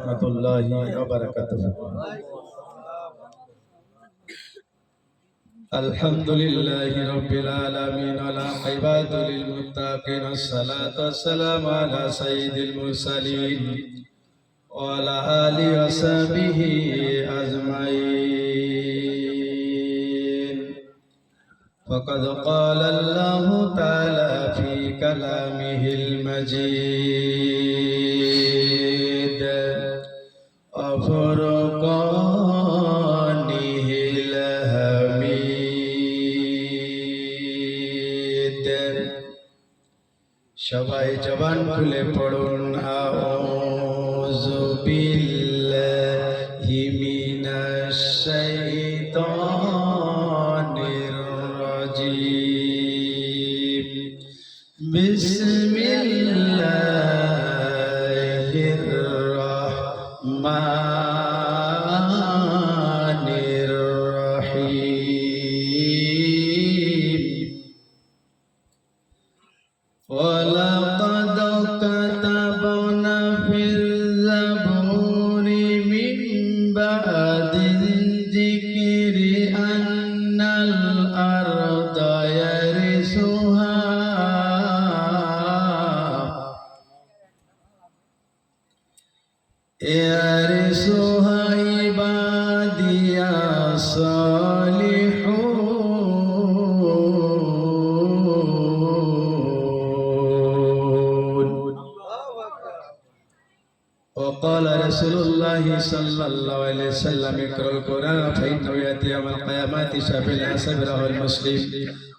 রহমতুল্লাহি ওয়া বারাকাতুহু। আলহামদুলিল্লাহি রাব্বিল আলামিন ওয়াল আকিবাতু লিল মুত্তাকিন আসসালাতু ওয়াসসালামু আলা সাইয়্যিদিল মুরসালিন ওয়া আলা আলিহি ওয়া সাহবিহি আজমাইন। فقد قال الله تعالى في كلامه المجيد وفرقانه الحميد। সবাই জবান খুলে পড়ুন আউযু বিল্লাহি মিনাশ শাইতানির রাজিম। বিসমিল্লাহির রহমানির রহিম। ওয়ালাকাদ কাতাবনা ফিল যাবুরি মিন বাদিল যিকরি আন্নাল আরদা ইয়ারিসুহা ইবাদিয়াস সালিহুন। وقال رسول الله صلى الله عليه وسلم اقرأ القرآن فإنه يأتي يوم القيامة شفيعا صبره المسلم.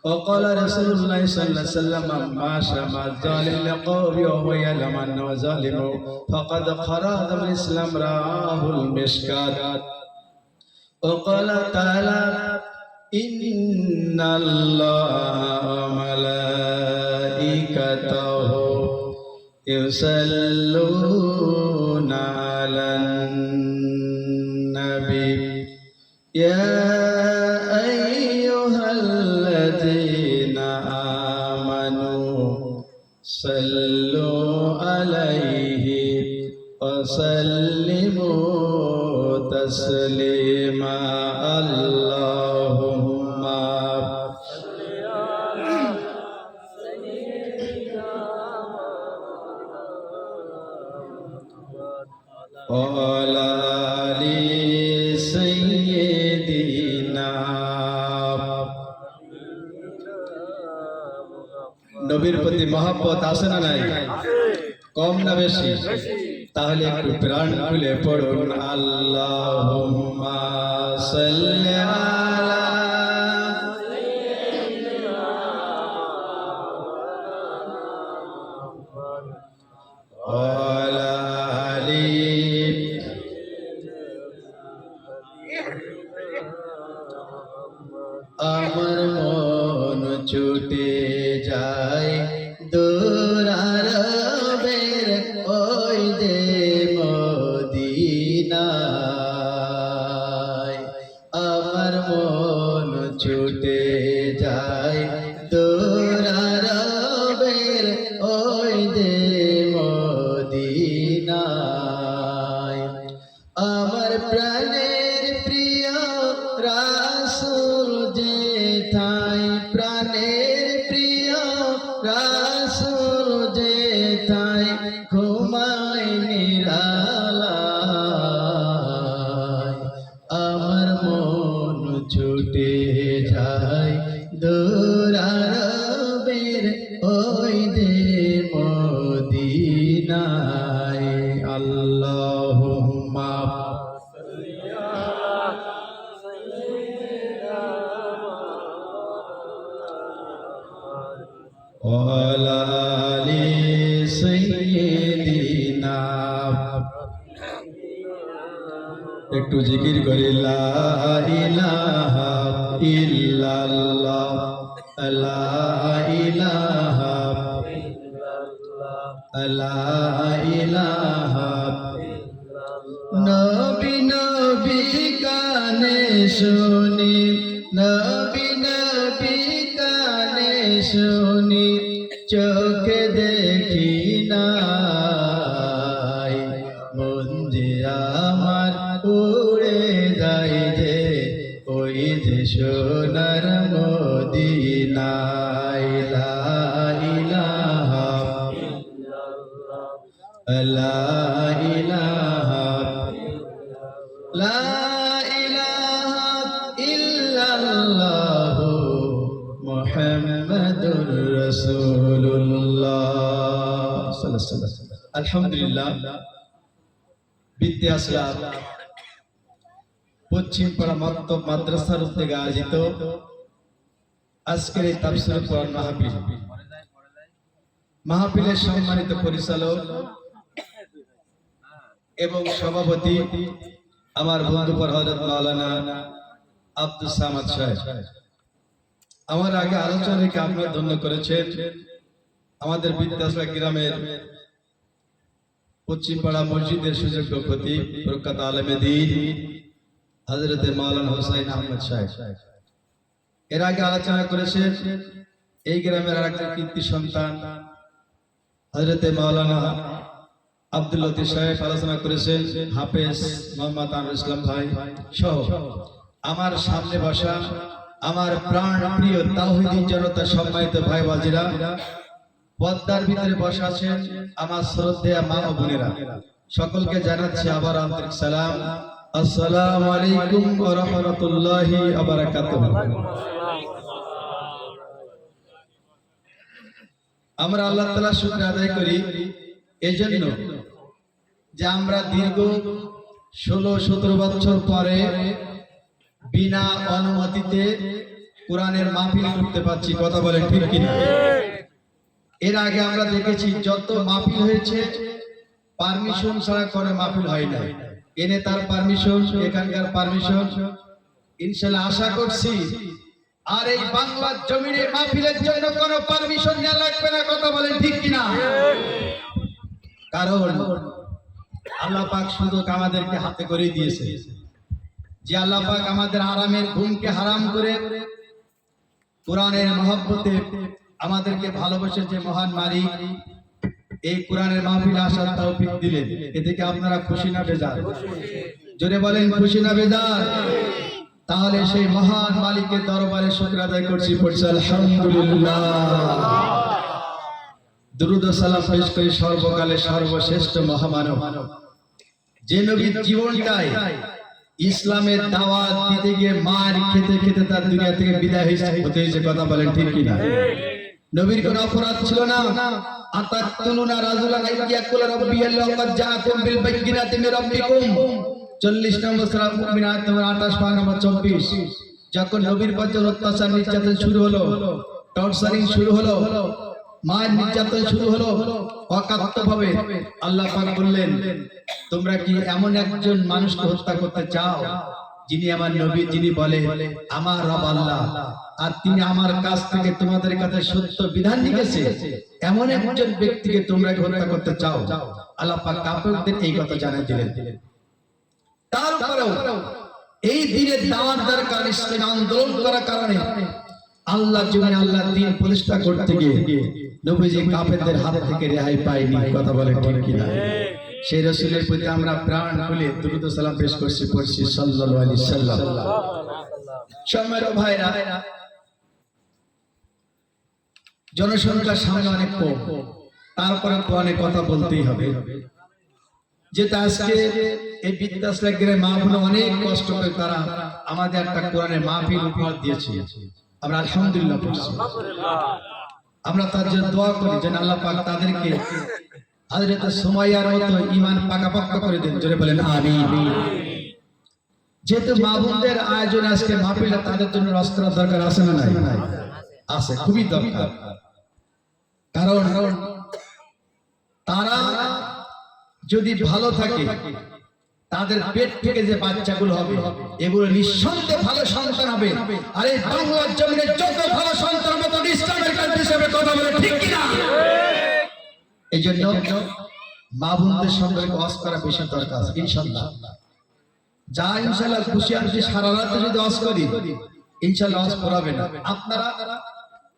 وقال رسول الله صلى الله عليه وسلم من ماشى مع الظالم لقوم وهو يعلم أنه ظالم فقد خرج من الإسلام رواه المشكات. وقال تعالى إن الله وملائكته يصلون على النبي يا أيها الذين آمنوا صلوا عليه وسلموا تسليما اللهم وعلى آل سيدنا। নবীর প্রতি মহব্বত আছে না নাই? কম না বেশি? তাহলে একটু প্রাণ খুলে পড়ুন আল্লাহুম্মা সাল্লি আলা ওয়ালা আলি। আমার মন ছুটে যায় দূর আরবের ওই যে মদিনায়। আমার মন ছুটে যায় দূর আরবের ওই যে মদিনায়। আমার প্রাণের প্রিয় রাসূল যেথায়, প্রাণের প্রিয় রাসূল যেথায় ঘুমায় নিরালায়। আমার মন ছুটে যায় দূর আরবের ওই যে মদিনায়। আল্লাহুম্মা ওয়ালা আলি সাইয়্যিদিনা। একটু জিকির করি লা ইলাহা ইল্লাল্লাহ লা ইলাহা লা ইলাহা। নবী নবী কানে শুনি, নবী নবী কানে শুনি, চোখে দেখি নাই, মন যে আমার উড়ে যায় যে ওই যে সোনার মদিনা লা ইলাহা লা ইলাহা লা ইলাহা ইল্লাল্লাহ মুহাম্মাদুর রাসূলুল্লাহ সাল্লাল্লাহু আলাইহি ওয়াসাল্লাম। আলহামদুলিল্লাহ, বিদ্যা আসলাম পশ্চিম পাড়া মক্তব মাদ্রাসার উদ্যোগে আয়োজিত আজকের এই তাফসীর কোরআন মাহফিলের সম্মানিত পরিচালক এবং সভাপতি আমার বন্ধু হযরত মাওলানা আব্দুস সামাদ সাহেব, আমার আগে আলোচনা রেখে আপনারা ধন্য করেছেন। আমাদের বিদ্যাসলা গ্রামের পশ্চিম পাড়া মসজিদের সুযোগ্য খতিব প্রখ্যাত আলেমে দ্বীন হযরত মাওলানা হুসাইন আহমদ সাহেব, এর আগে আলোচনা করেছেন এই গ্রামের আরেকটা কীর্তি সন্তান হযরত মাওলানা আব্দুল লতিফ সাহেব, আলোচনা করেছেন হাফেজ মোহাম্মদ আনোয়ার ইসলাম ভাই সহ আমার সামনে বসা আমার প্রাণ প্রিয় তাওহীদি জনতা সম্মানিত ভাই বাজিরা, পদ্মার ভিতরে বসা আছেন আমার শ্রদ্ধেয় মা ও বোনেরা, সকলকে জানাচ্ছি আবার আন্তরিক সালাম। আসসালামু আলাইকুম ওয়া রাহমাতুল্লাহি ওয়া বারাকাতুহু। আমরা আল্লাহ তাআলার শুকর আদায় করি এজন্য যে আমরা দীর্ঘ 16-17 বছর পরে বিনা অনুমতিতে কোরআনের মাহফিল করতে পারছি। কথা বলেন ঠিক কিনা? এর আগে আমরা দেখেছি যত মাহফিল হয়েছে পারমিশন ছাড়া কোনো মাহফিল হয় না। এনে তার পারমিশন, এখানকার পারমিশন, ইনশাআল্লাহ আশা করছি আর এই বাংলার জমিনে মাহফিলের জন্য কোনো পারমিশন নেওয়া লাগবে না। কথা বলেন ঠিক কিনা? কারণ আল্লাহ পাক সুযোগ আমাদেরকে হাতে করে দিয়েছে যে আল্লাহ পাক আমাদের আরামের ঘুমকে হারাম করে কোরআনের মহব্বতে আমাদেরকে ভালোবেসে যে মহান মালিক এই কোরআনের মাহফিলে আসার তৌফিক দিলেন। এ থেকে আপনারা খুশি না বেজার? জোরে বলেন খুশি না বেজার? তাহলে সেই মহান মালিকের দরবারে শুকর আদায় করছি, পড়ছি আলহামদুলিল্লাহ। দুরূদ ও সালাম পেশ করি সর্বকালে সর্বশ্রেষ্ঠ মহামানব যে নবীর জীবনটাই ইসলামের দাওয়াত দিতে গিয়ে মার খেতে খেতে তার দুনিয়া থেকে বিদায় হতে হয়েছে। কথা বলেন ঠিক কিনা? নবীর কোনো অপরাধ ছিল না। আতাকতুলুনা রাজুলান আইয়াকুল রাব্বিয়াল্লাহু ক্বাদ জাআকুম বিল বাইয়িনাতি মির রাব্বিকুম 40 নম্বর সূরা মুমিন আয়াত নম্বর 28 নম্বর 24। যখন নবীর পথে অত্যাচার নির্যাতন শুরু হলো, টর্চারিং শুরু হলো, মায়ের নির্যাতন শুরু হলো অকাত্যভাবে, আল্লাহ পাক বললেন তোমরা কি এমন একজন মানুষকে হত্যা করতে চাও যিনি আমার নবী, যিনি বলে আমার রব আল্লাহ আর তিনি আমার কাছ থেকে তোমাদের কাছে সত্য বিধান লিখেছে, এমন একজন ব্যক্তিকে তোমরা হত্যা করতে চাও? আল্লাহ পাক কাফেরদের এই কথা জানিয়ে দিলেন। তারপরেও এই দ্বীনের দাওয়াত দরকার, ইসলাম আন্দোলন করার কারণে আল্লাহ জমিনে আল্লাহ দ্বীন প্রতিষ্ঠা করতে গিয়ে নবীজি কাফেরদের হাত থেকে রেহাই পায়নি। কথা বলে ঠিক কিনা? সেই রাসূলের প্রতি আমরা প্রাণ খুলে দুরূদ ও সালাম পেশ করছি, পড়ছি সাল্লাল্লাহু আলাইহি সাল্লাম। সম্মানিত ভাইরা, জনসংখ্যা সামনে অনেক কম, তারপরে তো অনেক কথা বলতেই হবে। যেটা আজকে এই বিদ্যাসলা গ্রামে মাহফিল অনেক কষ্ট করে তারা আমাদের একটা কোরআনের মাহফিল উপহার দিয়েছে। আমরা আলহামদুলিল্লাহ পড়ছি। আমরা তার জন্য দোয়া করি যেন আল্লাহ পাক তাদেরকে হযরত সুমাইয়ার মতো ঈমান পাকাপোক্ত করে দেন। জোরে বলেন আমিন। যেহেতু মাহফিলের আয়োজন আজকে মাহফিলটা, তাদের জন্য রাস্তার দরকার আছে না নাই? আছে, খুবই দরকার। কারণ তারা যদি ভালো থাকে তাদের পেট থেকে যে বাচ্চাগুলো হবে এগুলো নিঃসন্দেহে ভালো সন্তান হবে। আর এই বাংলার জমিনে যত ভালো সন্তান হবে তত ইসলামের কাজ হিসেবে। কথা বলে ঠিক কিনা? এই জন্য মা বোনদের সঙ্গে ওয়াজ করা বেশি দরকার ইনশাআল্লাহ। যা ইনশাআল্লাহ খুশি আসবে সারা রাত যদি ওয়াজ করি ইনশাআল্লাহ ওয়াজ করাবে না। আপনারা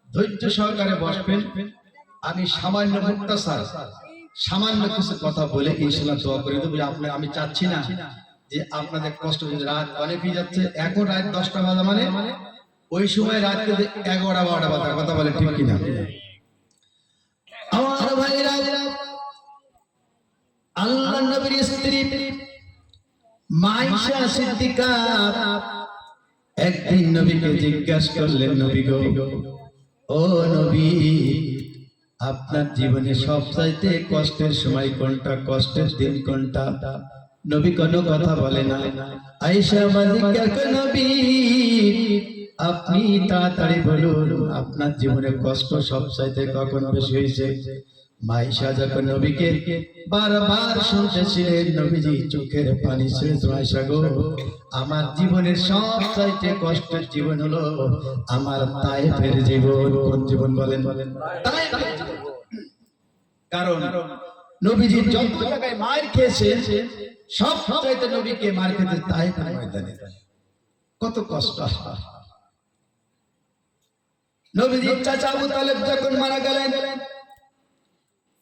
ধৈর্য সহকারে বসবেন। আমি সামান্য মুক্তাসার সামান্য কিছু কথা বলে ইনশাআল্লাহ দোয়া করে দেবো। আমি চাচ্ছি না যে আপনাদের কষ্ট, রাত অনেক হয়ে যাচ্ছে, এখন রাত 10টা বাজা মানে ওই সময় রাত্রে 11টা 12টা বাজার কথা বলে ঠিক কিনা? আমার ভাইরা, আল্লাহর নবীর স্ত্রী মাইশা সিদ্দিকা একদিন নবীকে জিজ্ঞাসা করলেন, নবী গো, ও নবী, আপনার জীবনে সবচাইতে কষ্টের সময় কোনটা, কষ্টের দিন কোনটা? নবী কোনো কথা বলে না। আয়েশা জিজ্ঞাসা করে, নবী আপনি তাড়াতাড়ি বলুন আপনার জীবনে কষ্ট সবচাইতে কখন বেশি হয়েছে? মাইশা যখন নবীকে বারবার শুনতেছিলেন, নবীজি চোখের পানি ছেড়ে, মাইশা গো, আমার জীবনের সবচাইতে কষ্টের জীবন হলো আমার তায়েফের জীবন। কোন জীবন বলেন? তায়েফের জীবন। কারণ নবীজি যত জায়গায় মার খেয়েছেন, সবচাইতে নবীকে মার খেতে তায়েফের ময়দানে। কত কষ্ট। নবীজির চাচা আবু তালেব যখন মারা গেলেন,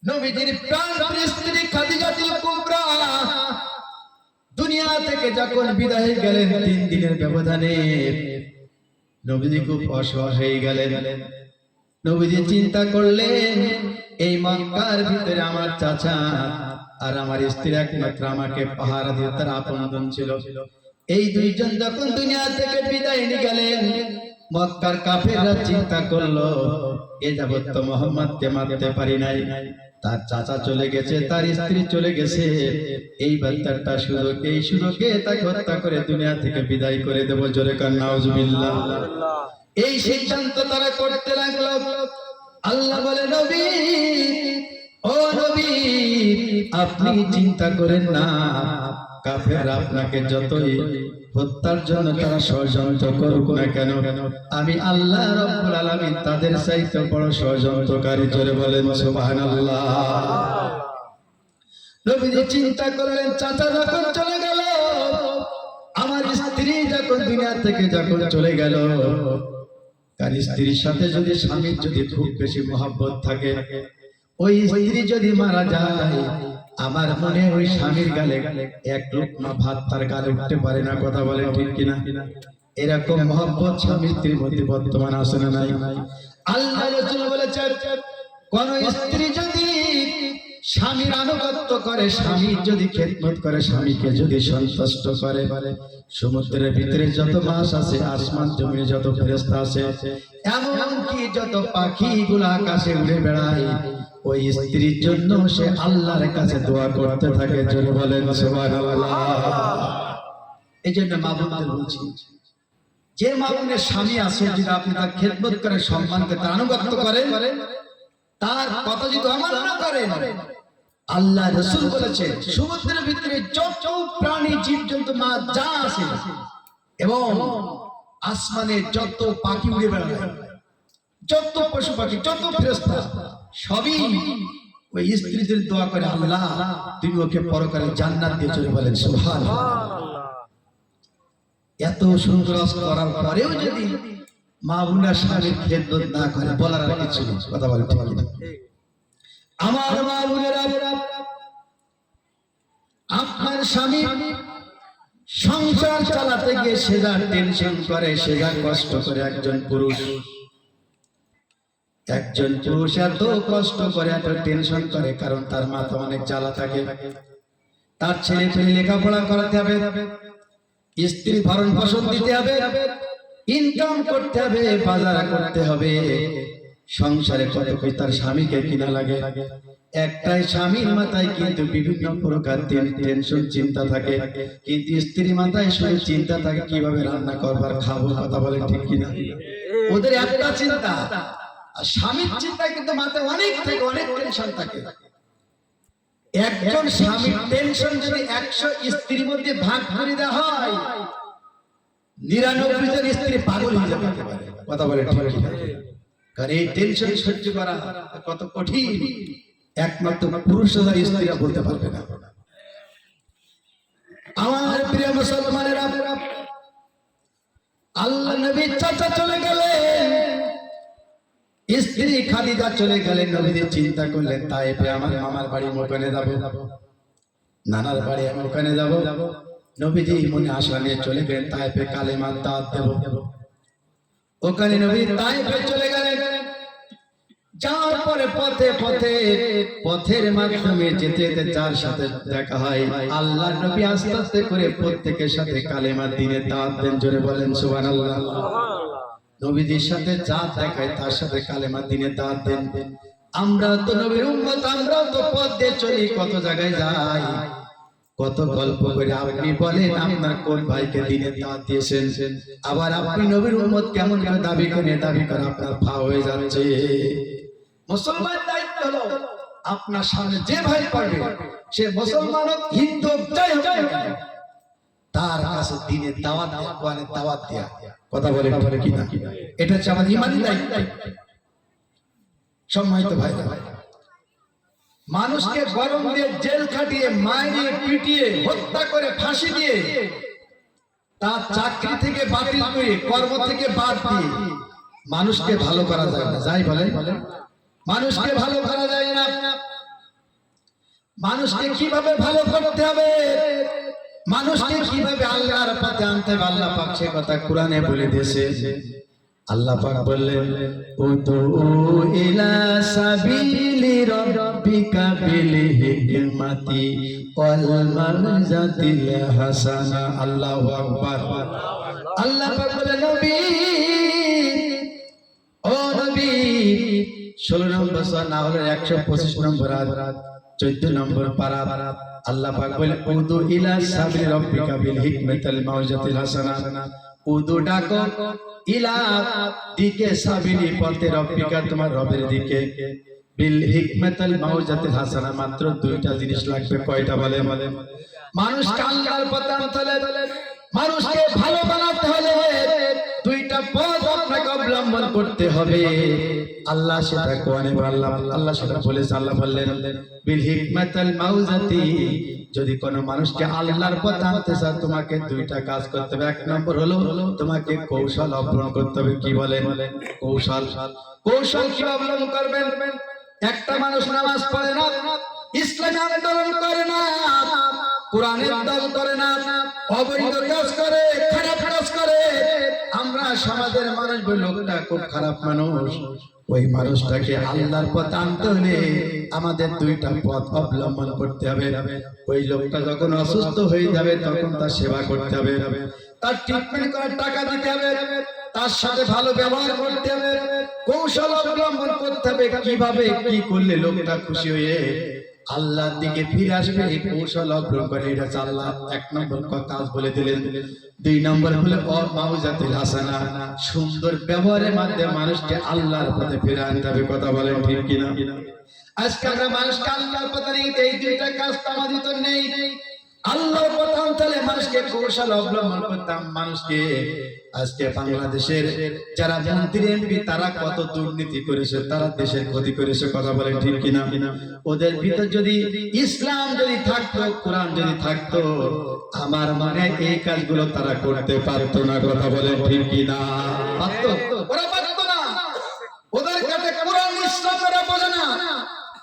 নবীজির প্রাণপ্রিয় স্ত্রী খাদিজাতুল কুবরা দুনিয়া থেকে যখন বিদায় হয়ে গেলেন, 3 দিনের ব্যবধানে নবীজি খুব অসহায় হয়ে গেলেন। নবীজি চিন্তা করলেন, এই মক্কার ভিতরে আমার চাচা আর আমার স্ত্রী একমাত্র আমাকে পাহারা দিয়ে তার আপনজন ছিল, এই দুইজন যখন দুনিয়া থেকে বিদায় নিয়ে গেলেন, মক্কার কাফেররা চিন্তা করলো, এ যাবত তো মুহাম্মদকে মারতে পারি নাই, তার চাচা চলে গেছে, তার স্ত্রী চলে গেছে, এই বাচ্চাটা এই সুযোগে তাকে হত্যা করে দুনিয়া থেকে বিদায় করে দেব। জোরে কান নাউজুবিল্লাহ। এই সিদ্ধান্ত তারা করতে লাগলো। আল্লাহ বলে, নবী, ও নবী, আপনি চিন্তা করেন না, কাফেররা আপনাকে যতই হত্যার জন্য তারা ষড়যন্ত্র করুক না কেন, আমি আল্লাহ রাব্বুল আলামিন তাদের চাইতে বড় ষড়যন্ত্রকারী। জোরে বলেন সুবহানাল্লাহ। নবীজি চিন্তা করলেন, চাচা যখন চলে গেল, আমার স্ত্রী যখন দুনিয়া থেকে যখন চলে গেল, তার স্ত্রীর সাথে যদি স্বামীর যদি খুব বেশি মহব্বত থাকে, ওই স্ত্রী যদি মারা যায়, আমার মনে ওই স্বামীর গালে এক লোকমা ভাত তার গালে উঠতে পারে না। কথা বলে ঠিক কিনা? এরকম মহব্বত স্বামী স্ত্রীর মধ্যে বর্তমান আছে না নাই? আল্লাহ রাসূল বলেছেন, কোন স্ত্রী যদি স্বামীর আনুগত্য করে, স্বামীর যদি খেদমত করে, স্বামীকে যদি সন্তুষ্ট করে, সমুদ্রের ভিতরে যত মাছ আছে, আসমান জমিনে যত ফেরেশতা আছে, এমনকি যত পাখিগুলো আকাশে উড়ে বেড়ায়, ওই স্ত্রীর জন্য সে আল্লাহর কাছে দোয়া করতে থাকে। জোরে বলেন সুবহানাল্লাহ। এই জন্য মা বোনদের বলছি, যে মা বোনের স্বামী আছে, যদি আপনি তার খেদমত করে, সম্মানকে তার আনুগত্য করেন, তার কথা যদি অমান্য করেন, আল্লাহ রাসূল বলেছেন, সমুদ্রের ভিতরে যত প্রাণী জীবজন্তু মাছ যা আছে, এবং আসমানে যত পাখি উড়ে বেড়ায়, যত পশু পাখি, যত ফেরেশতা, সবই ওই স্ত্রীদের দোয়া করে, আল্লাহ তুমি ওকে পরকালে জান্নাত দিয়ে। চলে বলেন সুবহানাল্লাহ। এত সুন্দর করার পরেও যদি মা বোনের স্বামীর খেদমত না করে, বলার আর কিছু নেই। কথা বলে ঠিক কিনা? আমার মা বোনেরা, আপনার স্বামী সংসার চালাতে গিয়ে সে যা টেনশন করে, সে যা কষ্ট করে, একজন পুরুষ এত কষ্ট করে, এত টেনশন করে, কারণ তার মাথা অনেক জ্বালা থাকে। তার ছেলে পেলে লেখাপড়া করাতে হবে, স্ত্রী ভরণ পোষণ দিতে হবে, ইনকাম করতে হবে, বাজার করতে হবে, সংসারে কত কি তার স্বামীকে কিনা লাগে। একটাই স্বামীর মাথায় কিন্তু বিভিন্ন প্রকার টেনশন চিন্তা থাকে, কিন্তু স্ত্রীর মাথায় শুধু চিন্তা থাকে কিভাবে রান্না করবার, খাবো। কথা বলে ঠিক কিনা? ওদের একটা চিন্তা, আর স্বামীর চিন্তা কিন্তু মাথায় অনেক থেকে অনেক টেনশন থাকে। একজন স্বামীর টেনশন যদি 100 স্ত্রীর মধ্যে ভাগ করে দেওয়া হয়, 99 জন স্ত্রী পাগল হয়ে যাবে। কথা বলে ঠিক কিনা? কারণ এই টেনশন সহ্য করা কত কঠিন, একমাত্র পুরুষরা স্ত্রীরা বলতে পারবে না। আমার প্রিয় মুসলমানেরা, আল্লাহ নবী চাচা চলে গেলেন, স্ত্রী খাদিজা চলে গেলেন। নবীজি চিন্তা করলেন তায়েফে আমার মামার বাড়ি, ওখানে যাব, নানার বাড়ি, আমি ওখানে যাব। নবীজি মনে আশা নিয়ে চলে গেলেন তায়েফে, কালেমার দাওয়াত দেব। ওখানে নবী তায়েফে চলে গেলেন। যাওয়ার পরে পথের মাধ্যমে যেতে যেতে যার সাথে দেখা হয়, আল্লাহর নবী আস্তে আস্তে করে প্রত্যেকের সাথে কালেমার দ্বীনের দাওয়াত দেন। জোরে বলেন সুবহানাল্লাহ। নবীজির সাথে যা দেখায় তার সাথে কালেমার দ্বীনের দাওয়াত দেন। আমরা তো নবীর উম্মত, আমরাও তো পথ দিয়ে চলি, কত জায়গায় যাই, কত গল্প করে। আপনি বলেন আপনার কোন ভাইকে দ্বীনের দাওয়াত দিয়েছেন, আবার আপনি নবীর উম্মত কেমন করে দাবি করে আপনার ভা হয়ে যাচ্ছে। মুসলমান দায়িত্ব হলো আপনার সামনে যে ভাই পারবে, সে মুসলমান হোক, হিন্দু হোক, যাই হোক, তার কাছে দ্বীনের দাওয়াত দেয়া, কোরআনের দাওয়াত দেয়া। কথা বলে কি না? এটা হচ্ছে আমাদের ঈমানি দায়িত্ব। সম্মানিত ভাইরা, মানুষকে গরম দিয়ে জেল খাটিয়ে, মারিয়ে, পিটিয়ে, হত্যা করে, ফাঁসি দিয়ে, তার চাকরি থেকে বাতিল করে, কর্ম থেকে বাদ দিয়ে মানুষকে ভালো করা যায় না। যাই বলে মানুষকে ভালো করা যায় না। মানুষকে কিভাবে ভালো করতে হবে, মানুষকে কিভাবে আল্লাহর পথে আনতে হবে, আল্লাহ পাক সে কথা কোরআনে বলে দিয়েছে। আল্লাহ পাক বললেন, উদু ইলা সাবিলি রাব্বিকা বিল হিকমাতি ওয়াল মাউযাতিল হাসানা। আল্লাহু আকবার। আল্লাহ পাক বলেন, নবী, ও নবী, 16 নম্বর সূরা না হলে 125 নম্বর আয়াত, 14 নম্বর পারা। আল্লাহ পাক বলেন, উদু ইলা সাবিলি রাব্বিকা বিল হিকমাতি ওয়াল মাউযাতিল হাসানা। উদু ডাকো, ইলা দিকে, সাবিলি পথে, রব্বিকা তোমার রবের দিকে, বিল হিকমাতিল মাউযাতিল হাসানা। মাত্র দুইটা জিনিস লাগবে। কয়টা বলে? মানুষকে আল্লাহর পথে আনতে হলে, মানুষকে ভালো বানাতে হলে দুইটা পথ আপনাকে অবলম্বন করতে হবে। আল্লাহ সেটা কোরআনে আল্লাহ সেটা বলেছে। আল্লাহ বললেন, বিল হিকমাতিল মাউযাতি। যদি কোনো মানুষকে আল্লাহর পথে আনতে চায়, তোমাকে দুইটা কাজ করতে হবে। এক নম্বর হলো তোমাকে কৌশল অবলম্বন করতে হবে। কি বলেন? কৌশল। কৌশল কি অবলম্বন করবেন? একটা মানুষ নামাজ পড়ে না, ইসলামী আন্দোলন করে না, কোরআনের দল করে না, অবৈধ কাজ করে, খারাপ কাজ করে, আমরা সমাজের মানুষ বলি লোকটা খুব খারাপ মানুষ, ওই মানুষটাকে আল্লাহর পথে আনতে হলে আমাদের দুইটা পথ অবলম্বন করতে হবে। ওই লোকটা যখন অসুস্থ হয়ে যাবে তখন তার সেবা করতে হবে, তার ট্রিটমেন্ট করার টাকা দিতে হবে, তার সাথে ভালো ব্যবহার করতে হবে, কৌশল অবলম্বন করতে হবে কিভাবে কি করলে লোকটা খুশি হয়ে আল্লাহর দিকে ফিরে আসবে। এই কৌশল অবলম্বন করে, এটা আল্লাহ এক নম্বর কাজ বলে দিলেন। দুই নম্বর হলো মাউযাতিল হাসানা, সুন্দর ব্যবহারের মাধ্যমে মানুষকে আল্লাহর পথে ফিরে আনতে হবে। কথা বলেন ঠিক কিনা? আজকে আমরা মানুষকে আল্লাহর পথে নিতে, এই দুইটা কাজ আমাদের তো নেই। আল্লাহর পথে আনতে হলে মানুষকে কৌশল অবলম্বন করতাম। মানুষকে আজকে বাংলাদেশের যারা মন্ত্রী এমপি তারা কত দুর্নীতি করেছে, তারা দেশের ক্ষতি করেছে। কথা বলেন ঠিক কিনা? ওদের ভিতর যদি ইসলাম যদি থাকতো, কোরআন যদি থাকতো, আমার মনে এই কাজগুলো তারা করতে পারতো না। কথা বলেন ঠিক কিনা? পারতো? ওরা পারতো না। ওদের কাছে কোরআন ইসলাম এরা বোঝে না,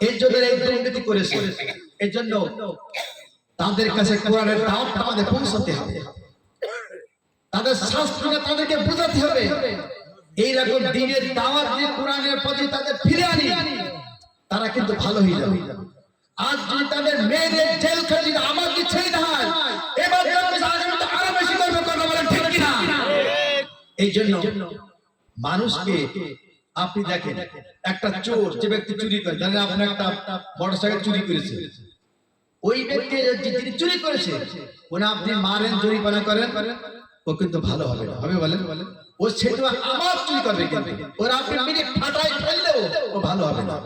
এই জন্য এই দুর্নীতি করেছে। এই জন্য তাদের কাছে কোরআনের দাওয়াতটা আমাদের পৌঁছাতে হবে, তাদের শাস্ত্রকে তাদেরকে বোঝাতে হবে। এইরকম দ্বীনের দাওয়াত দিয়ে কোরআনের প্রতি তাদের ফিরে আনি, তারা কিন্তু ভালো হয়ে যাবে। আজ যদি তাদের মেয়েদের জেল খাটিয়ে আমাকে ছেড়ে দেয়, এবার আগামীতে আরো বেশি করবে। কথা বলেন ঠিক কিনা? এই জন্য মানুষকে আপনি দেখেন, একটা চোর যে ব্যক্তি চুরি করে, জানেন আপনি একটা মোটরসাইকেল চুরি করেছে, ওই ব্যক্তি যিনি চুরি করেছে ওনা আপনি মারেন, জরিমানা করেন, ও কিন্তু ভালো হবে না। হবে বলেন? ও সেটা আবার চুরি করবে, কিন্তু ওর আপনি মেরে ফাটাই ফেললেও ও ভালো হবে না।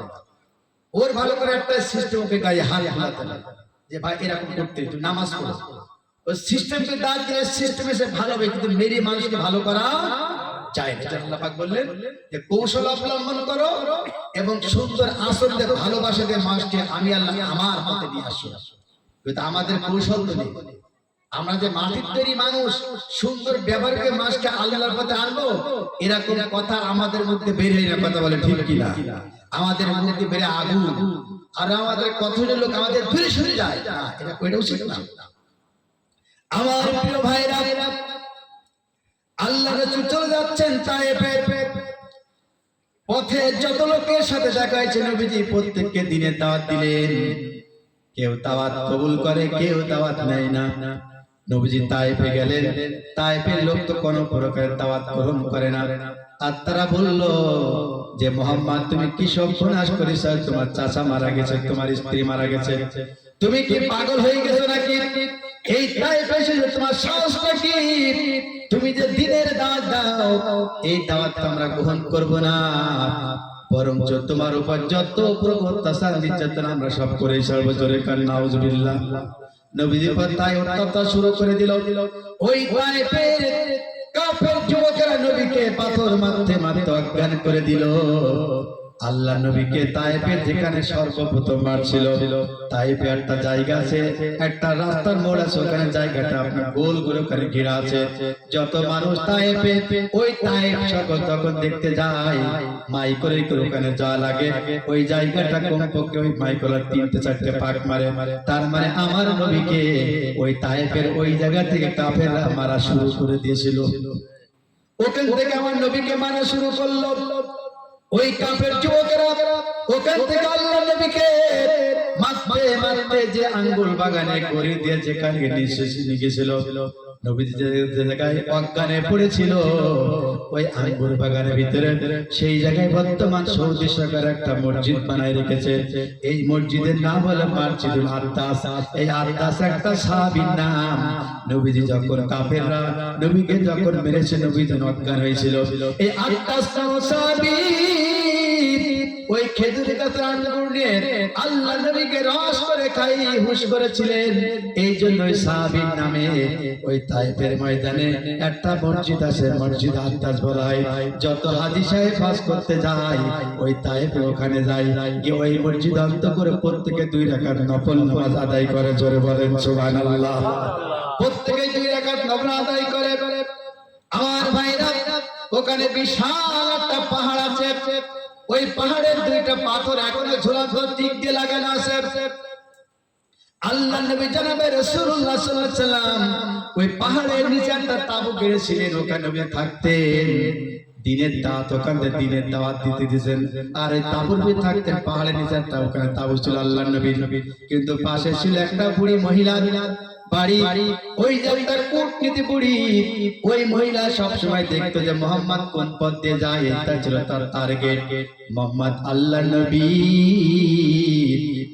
ওর ভালো করে একটা সিস্টেম ওকে গায়ে হাত হালাতে হবে যে ভাই এরকম করতে, একটু নামাজ পড়ো। ওই সিস্টেমকে দাঁড় দিয়ে সিস্টেমে সে ভালো হবে, কিন্তু মেরে মানুষকে ভালো করা চাই না। আল্লাহ পাক বললেন যে কৌশল অবলম্বন করো এবং সুন্দর আচরণ দিয়ে ভালোবাসা দিয়ে মানুষকে আমি আল্লাহ আমার পথে নিয়ে আসো। কিন্তু আমাদের কৌশল তো নেই, আমরা যে মাটির তৈরি মানুষ, সুন্দর ব্যবহার করে মানুষকে আল্লাহর পথে আনবো, এরকম কথা আমাদের মধ্যে বের হয় না। কথা বলে ঠিক কিনা? আমাদের মধ্যে বেরে আগুন, আর আমাদের কথার লোক আমাদের দূরে সরে যায় না, এটা কইটা উচিত না। আমার প্রিয় ভাইরা, আল্লাহ রাসূল চলে যাচ্ছেন তায়েফে। পথে যত লোকের সাথে দেখা হয়েছে, নবীজি প্রত্যেককে দিনের দাওয়াত দিলেন। কেউ দাওয়াত কবুল করে, কেউ দাওয়াত নেয় না। নবীজি তায়েফে গেলেন, তায়েফের লোক তো কোনো প্রকারের দাওয়াত গ্রহণ করে না। আর তারা বলল যে মুহাম্মদ, তুমি কি সর্বনাশ করেছ? তোমার চাচা মারা গেছে, তোমার স্ত্রী মারা গেছে, তুমি কি পাগল হয়ে গেছো নাকি? এই তায়েফে এসে তোমার সাহসটা কি? তুমি যে দিনের দাওয়াত দাও, এই দাওয়াত আমরা গ্রহণ করব না, বরঞ্চ তোমার উপর যত অত্যাচার নির্যাতন আমরা সব করে সর্বজোরে কান নাউজুবিল্লাহ। নবীজির পর তাই অত্যাচার শুরু করে দিল। ওই তায়েফের কাফের যুবকেরা নবীকে পাথর মারতে মারতে অজ্ঞান করে দিল। আল্লাহ নবীকে তায়েফে যেখানে সর্বপ্রথম মারছিল, তায়েফে একটা জায়গা আছে, একটা রাস্তার মোড় আছে, ওখানে জায়গাটা আপনার গোল গোল করে ঘেরা আছে। যত মানুষ তায়েফে ওই তায়েফ সকল তখন দেখতে যায়, মাই করে ওখানে যাওয়া লাগে। ওই জায়গাটা কমপক্ষে ওই মাইকলার 3-4টে পাক মারে। তার মানে আমার নবীকে ওই তায়েফের ওই জায়গা থেকে কাফেররা মারা শুরু করে দিয়েছিল। ওখান থেকে আমার নবীকে মারা শুরু করলো ওই কাফের যুবকেরা। ওখান থেকে আল্লাহ নবীকে মারতে মারতে যে আঙ্গুর বাগানে করে দিয়ে যেখানে নিয়ে গেছিল, নবীজি যে জায়গায় অজ্ঞানে পড়েছিল ওই আঙ্গুর বাগানের ভিতরে, সেই জায়গায় বর্তমান সৌদি সরকার একটা মসজিদ বানায় রেখেছে। এই মসজিদের নাম হলো মসজিদুল আত্তাস। এই আত্তাস একটা সাহাবীর নাম। নবীজি যখন কাফেররা নবীকে যখন মেরেছে, নবী যখন অজ্ঞান হয়েছিল, এই আত্তাস সাহাবী ওই খেজুর গাছের আঙ্গুর নিয়ে আল্লাহ নবীকে রস করে খাই হুশ করেছিলেন। এই জন্য ওই সাহাবীর নামে ওই তায়েফের ময়দানে একটা মসজিদ আছে, মসজিদ আত্তাস বলা হয়। যত হাজী সাহেব হজ করতে যায় ওই তায়েফে ওখানে যায়, গিয়ে ওই মসজিদ অন্ত করে প্রত্যেকে 2 রাকাত নফল নামাজ আদায় করে। জোরে বলেন সুবহানাল্লাহ। প্রত্যেকে 2 রাকাত নফল আদায় করে। আমার ভাইরা, ওখানে বিশাল একটা পাহাড় আছে। ওই পাহাড়ের 2টা পাথর এখনো ঝুলানো, দিক দিয়ে লাগানো আছে। আল্লাহ নবী জনাবে রাসূলুল্লাহ সাল্লাল্লাহু আলাইহি সাল্লাম ওই পাহাড়ের নিচে একটা তাঁবু গেড়েছিলেন, ওখানে নবী থাকতেন। দিনের দাওয়াত ওখানে দিনের দাওয়াত দিতে দিয়েছেন। আর এই তাঁবুর ভিতরে থাকতেন, পাহাড়ের নিচে একটা ওখানে তাঁবু ছিল আল্লাহ নবীর। কিন্তু পাশে ছিল একটা বুড়ি মহিলা বাড়ি। ওই যে একটা কূটনীতি বুড়ি, ওই মহিলা সব সময় দেখতো যে মুহাম্মদ কোন পথ দিয়ে যায়, এটা ছিল তার টার্গেট। মুহাম্মদ আল্লাহ নবী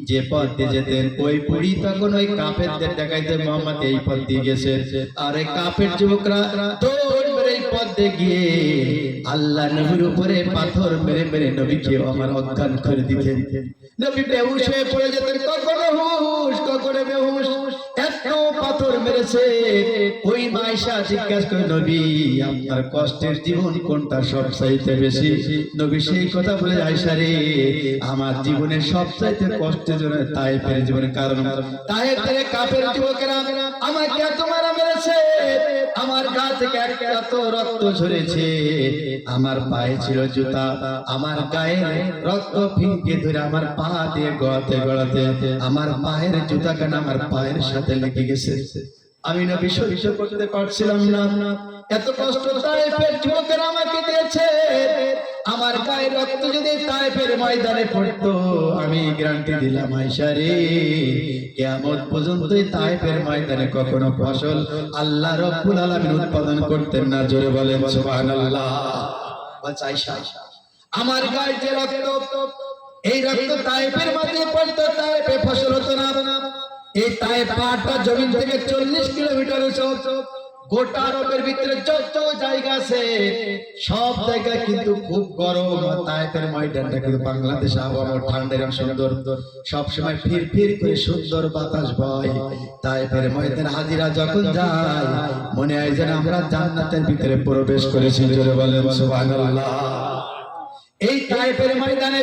যে পথ দিয়ে যেতেন, ওই বুড়ি তখন ওই কাফেরদের দেখাইতে মুহাম্মদ এই পথ দিয়ে গেছে। আর এই কাফের যুবকরা দৌড় মেরে এই পথ দিয়ে গিয়ে আল্লাহ নবীর উপরে পাথর মেরে মেরে নবীকে আমার অজ্ঞান করে দিতেন। নবী বেহুশ হয়ে পড়ে যেতেন, কখনো হুশ কখনো বেহুশ। এত পাথর মেরেছে। ওই মাইশা জিজ্ঞাসা করে, নবী আপনার কষ্টের জীবন কোনটা সবচাইতে বেশি? নবী সেই কথা বলে, আয়েশা রে, আমার জীবনের সবচাইতে কষ্টের জন্য তায়েফের জীবনের কারণ। তায়েফের কাফের যুবকেরা আমাকে এত মারা মেরেছে, আমার গা থেকে এত রক্ত ঝরেছে, আমার পায়ে ছিল জুতা, আমার গায়ে রক্ত ফিনকে ধরে আমার পা দিয়ে গড়াতে গড়াতে আমার পায়ের জুতা কেন আমার পায়ের সাথে লেগে গেছে। আমি নবী সহ্য করতে পারছিলাম না। এত কষ্ট তায়েফের যুবকেরা আমাকে দিয়েছে। আমার গায়ে রক্ত যদি তায়েফের ময়দানে পড়তো, আমি গ্যারান্টি দিলাম আয়েশা রে, কিয়ামত পর্যন্ত তায়েফের ময়দানে কখনো ফসল আল্লাহ রাব্বুল আলামিন উৎপাদন করতেন না। জোরে বলেন সুবহানাল্লাহ। আয়েশা, আমার গায়ে যে রক্ত, এই রক্ত তায়েফের মাঝে পড়তো, তায়েফে ফসল হতো না। এই তায়েফ পাহাড়টা জমিন থেকে 40 কিলোমিটার উঁচু। গোটা আরবের ভিতরে যত জায়গা আছে সব জায়গায় কিন্তু খুব গরম। তায়েফের ময়দানটা কিন্তু বাংলাদেশ আবহাওয়া ঠান্ডা এবং সুন্দর, সবসময় ফির ফির করে সুন্দর বাতাস বয়। তায়েফের ময়দানে হাজিরা যখন যায়, মনে হয় যেন আমরা জান্নাতের ভিতরে প্রবেশ করেছি। জোরে বলেন সুবহানাল্লাহ। এই তায়েফের ময়দানে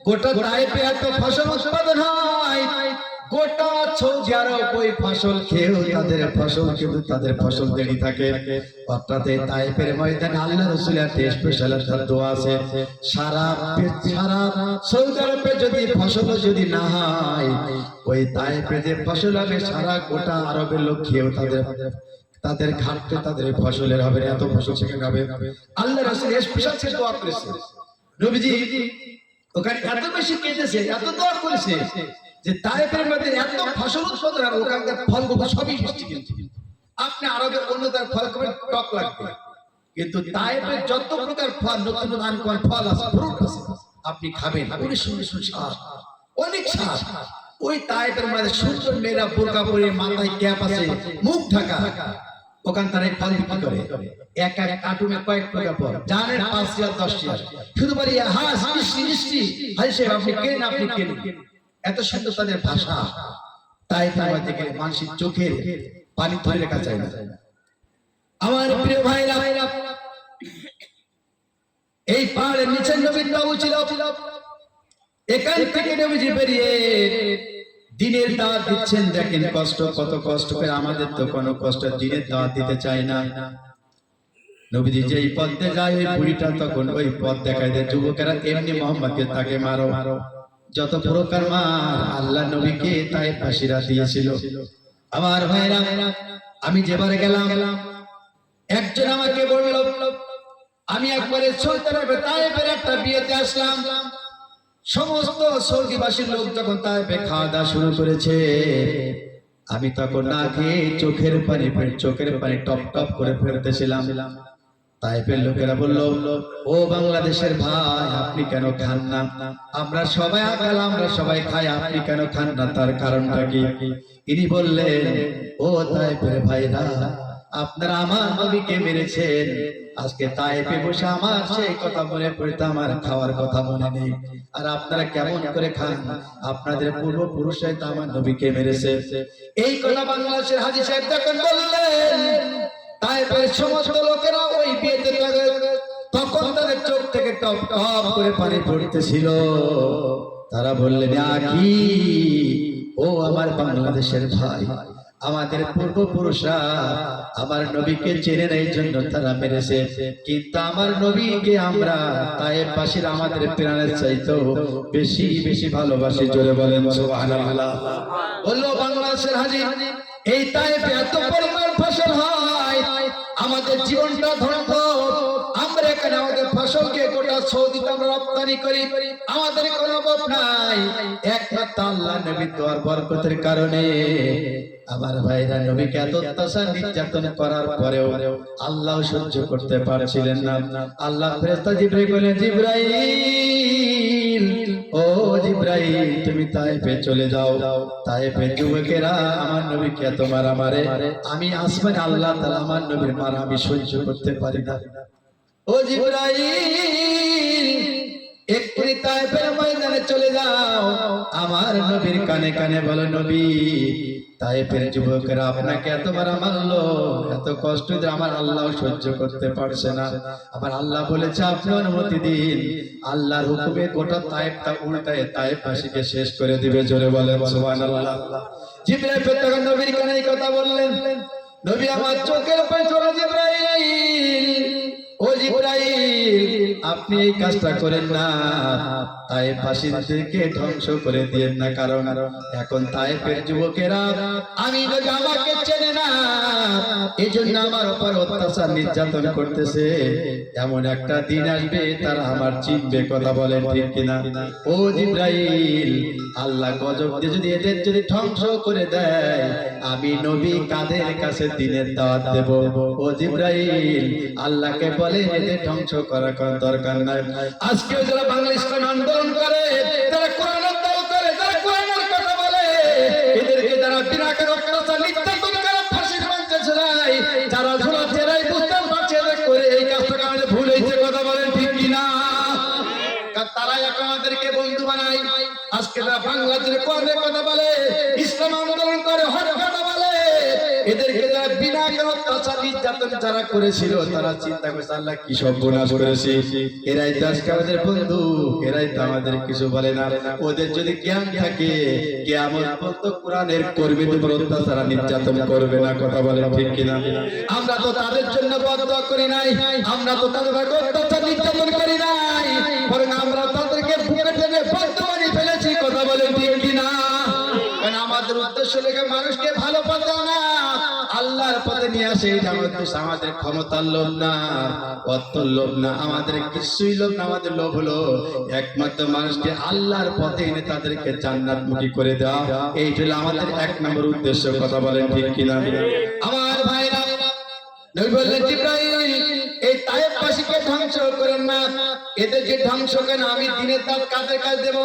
গোটা তায়েফে এত ফসল উৎপাদন হয়, গোটা সৌদি আরব ওই ফসল খেয়েও তাদের ফসল দেরি থাকে। অর্থাৎ এই তায়েফের ময়দানে আল্লাহ রাসূলের স্পেশাল একটা দোয়া আছে, সারা সৌদি আরবে যদি ফসল যদি না হয়, ওই তায়েফে যে ফসল হবে সারা গোটা আরবের লোক খেয়েও তাদের ঘাটতে তাদের ফসলের হবে না, এত ফসল সেখানে হবে। আল্লাহ রাসূল স্পেশাল সে দোয়া করেছে। নবীজি ওখানে এত বেশি কেঁদেছে, এত দোয়া করেছে যে তায়েফের মধ্যে এত ফসল উৎপাদন আর ওখানকার ফলগুলো সবই মিষ্টি। কিন্তু আপনি আরবের অন্য তার ফল খাবেন টক লাগবে, কিন্তু তায়েফের যত প্রকার ফল, নতুন নতুন ফল আছে, ফ্রুট আছে, আপনি খাবেন অনেক সুন্দর স্বাদ, অনেক স্বাদ। ওই তায়েফের মধ্যে সুন্দর মেয়েরা বোরকা পরে, মাথায় ক্যাপ আছে, মুখ ঢাকা, ওখান তারা ফল বিক্রি করে। এক এক কার্টুনে কয়েক টাকা ফল, জানেন 5 টিয়ার 10 টিয়ার, শুধু বলি হাস মিষ্টি মিষ্টি, হাই সাহেব আপনি কেনেন। এত সুন্দর তাদের ভাষা, তাই তাই দেখে মানুষের চোখের পানি ধরে রাখা যায় না। আমার প্রিয় ভাইরা, এই পাহাড়ের নিচে নবীর বাবু ছিল। এখান থেকে নবীজি বেরিয়ে দিনের দাওয়াত দিচ্ছেন। দেখেন কষ্ট, কত কষ্ট করে। আমাদের তো কোনো কষ্ট দিনের দাওয়াত দিতে চায় না। নবীজি যেই পথ দিয়ে যায়, ওই বুড়িটা তখন ওই পথ দেখায় দেয়। যুবকেরা এমনি মোহাম্মদকে তাকে মারো, যত প্রকার মার আল্লাহ নবীকে তায়েফবাসীরা দিয়েছিল। আমার ভাইরা, আমি যেবারে গেলাম, একজন আমাকে বলল, আমি একবারে সৌদি আরবে তায়েফের একটা বিয়েতে আসলাম। সমস্ত সৌদিবাসীর লোক যখন তায়েফে খাওয়া দাওয়া শুরু করেছে, আমি তখন না খেয়ে চোখের পানি টপ টপ করে ফেলতেছিলাম। তায়েফের লোকেরা বলল, ও বাংলাদেশের ভাই, আপনি কেন খান না? আমরা সবাই আকাল, আমরা সবাই খাই, আপনি কেন খান না? তার কারণটা কি? ইনি বললেন, ও তায়েফের ভাইরা, আপনারা আমার নবীকে মেরেছেন। আজকে তায়েফে বসে আমার সেই কথা মনে পড়তে আমার খাওয়ার কথা মনে নেই। আর আপনারা কেমন করে খান? আপনাদের পূর্বপুরুষরাই তো আমার নবীকে মেরেছে। এই কথা বাংলাদেশের হাজী সাহেব যখন বললেন, তায়েফের সমস্ত লোকেরা ওই বিয়েতে তখন তাদের চোখ থেকে টপ টপ করে পানি পড়তেছিল। তারা বললেন, কি ও আমার বাংলাদেশের ভাই, আমাদের পূর্বপুরুষরা আমার নবীকে চেনে এই জন্য তারা মেরেছে, কিন্তু আমার নবীকে আমরা তায়েফবাসীরা আমাদের প্রাণের চাইতেও বেশি বেশি ভালোবাসি। জোরে বলেন সুবহানাল্লাহ। বললো বাংলাদেশের হাজী, এই তায়েফে এত পরিমাণ ফসল হয়, আমাদের জীবনটা ধ্বংস। আমরা এখানে আমাদের ফসলকে গোটা সৌদিতে আমরা রপ্তানি করি, আমাদের কোনো অভাব নাই। একমাত্র আল্লাহ নবীর দোয়ার বরকতের কারণে। আমার ভাইরা, নবীকে এত অত্যাচার নির্যাতন করার পরেও আল্লাহ সহ্য করতে পারছিলেন না। আল্লাহ ফেরেশতা জিবরাইল বলেন, জিবরাইল, ও জিবরাইল, তুমি তায়েফে চলে যাও। তায়েফের যুবকেরা আমার নবীকে এত মারা মারে, আমি আসমানে আল্লাহ তাআলা আমার নবীর মারা আমি সহ্য করতে পারি না। ও জিবরাইল, এক্ষুনি তায়েফের ময়দানে চলে যাও। আমার নবীর কানে কানে বলো, নবী, তায়েফের যুবকেরা আপনাকে এত মারা মারলো, এত কষ্ট যে আমার আল্লাহ সহ্য করতে পারছে না। আবার আল্লাহ বলেছে, আপনি অনুমতি দিন, আল্লাহর হুকুমে গোটা তায়েফটা উল্টায় তায়েফবাসীকে শেষ করে দিবে। জোরে বলেন সুবহানাল্লাহ। জিবরাইল তখন নবীর কানে এই কথা বললেন। নবী আমার চোখের উপরে চলে, জিবরাইল, ও জিবরাইল, আপনি এই কাজটা করেন না, তায়েফবাসীদেরকে ধ্বংস করে দিয়েন না। কারণ এখন তায়েফের যুবকেরা আমি যদি আমাকে চেনে না, এজন্য আমার উপর অত্যাচার নির্যাতন করতেছে। এমন একটা দিন আসবে তারা আমার চিনবে। কথা বলেন ঠিক কিনা? ও জিবরাইল, আল্লাহ গজব দিয়ে যদি এদের যদি ধ্বংস করে দেয়, আমি নবী কাদের কাছে দিনের দাওয়াত দেব? ও জিবরাইল, আল্লাহকে বলে এদের ধ্বংস করার কোনো দরকার নাই। আজকেও যারা বাংলা ইসলাম আন্দোলন করে, যারা কোরআনের দাওয়াত করে, যারা কোরআনের কথা বলে, এদেরকে যারা বিনাকার অত্যাচার নির্যাতন করে ফাঁসির মঞ্চে ঝুলায়, যারা ঝুলাচ্ছে এরাই বুঝতে পারছে যে করে এই কাজটা আমাদের ভুল হয়েছে। কথা বলেন ঠিক কিনা? তারাই আমাদেরকে বন্ধু বানায়। আজকে যারা বাংলাদেশের কোরআনের কথা বলে, ইসলাম আন্দোলন করে, হক কথা বলে, এদেরকে যারা বিনা কারণে অত্যাচার নির্যাতন যারা করেছিল তারা চিন্তা করছে আল্লাহ কি সর্বনাশ করেছে, এরাই তো আজকে আমাদের বন্ধু, এরাই তো আমাদের কিছু বলে না। ওদের যদি জ্ঞান থাকে কিয়ামত পর্যন্ত কোরআনের কর্মীদের উপর অত্যাচার নির্যাতন করবে না। কথা বলে ঠিক কিনা? আমরা তো তাদের জন্য বদদোয়া করি নাই, আমরা তো তাদের উপর অত্যাচার নির্যাতন করি নাই, বরং আমরা তাদেরকে বুকে টেনে বর্তমানে ফেলেছি। কথা বলে ঠিক কিনা? কারণ আমাদের উদ্দেশ্য লেগে মানুষকে ভালো পথে না, আল্লাহর পথে নিয়ে আসে। এটা আমাদের ক্ষমতার লোভ না, অর্থের লোভ না, আমাদের কিছুই লোভ না। আমাদের লোভ হলো একমাত্র মানুষকে আল্লাহর পথে এনে তাদেরকে জান্নাতমুখী করে দেওয়া। এই হলো আমাদের এক নম্বর উদ্দেশ্য। কথা বলেন ঠিক কিনা? আমার ভাইরা, নবী বললেন জিবরাইল এই তায়েফবাসীকে ধ্বংস করেন না, এদেরকে ধ্বংস করেন আমি দিনের দাঁত কাদের কাজ দেব।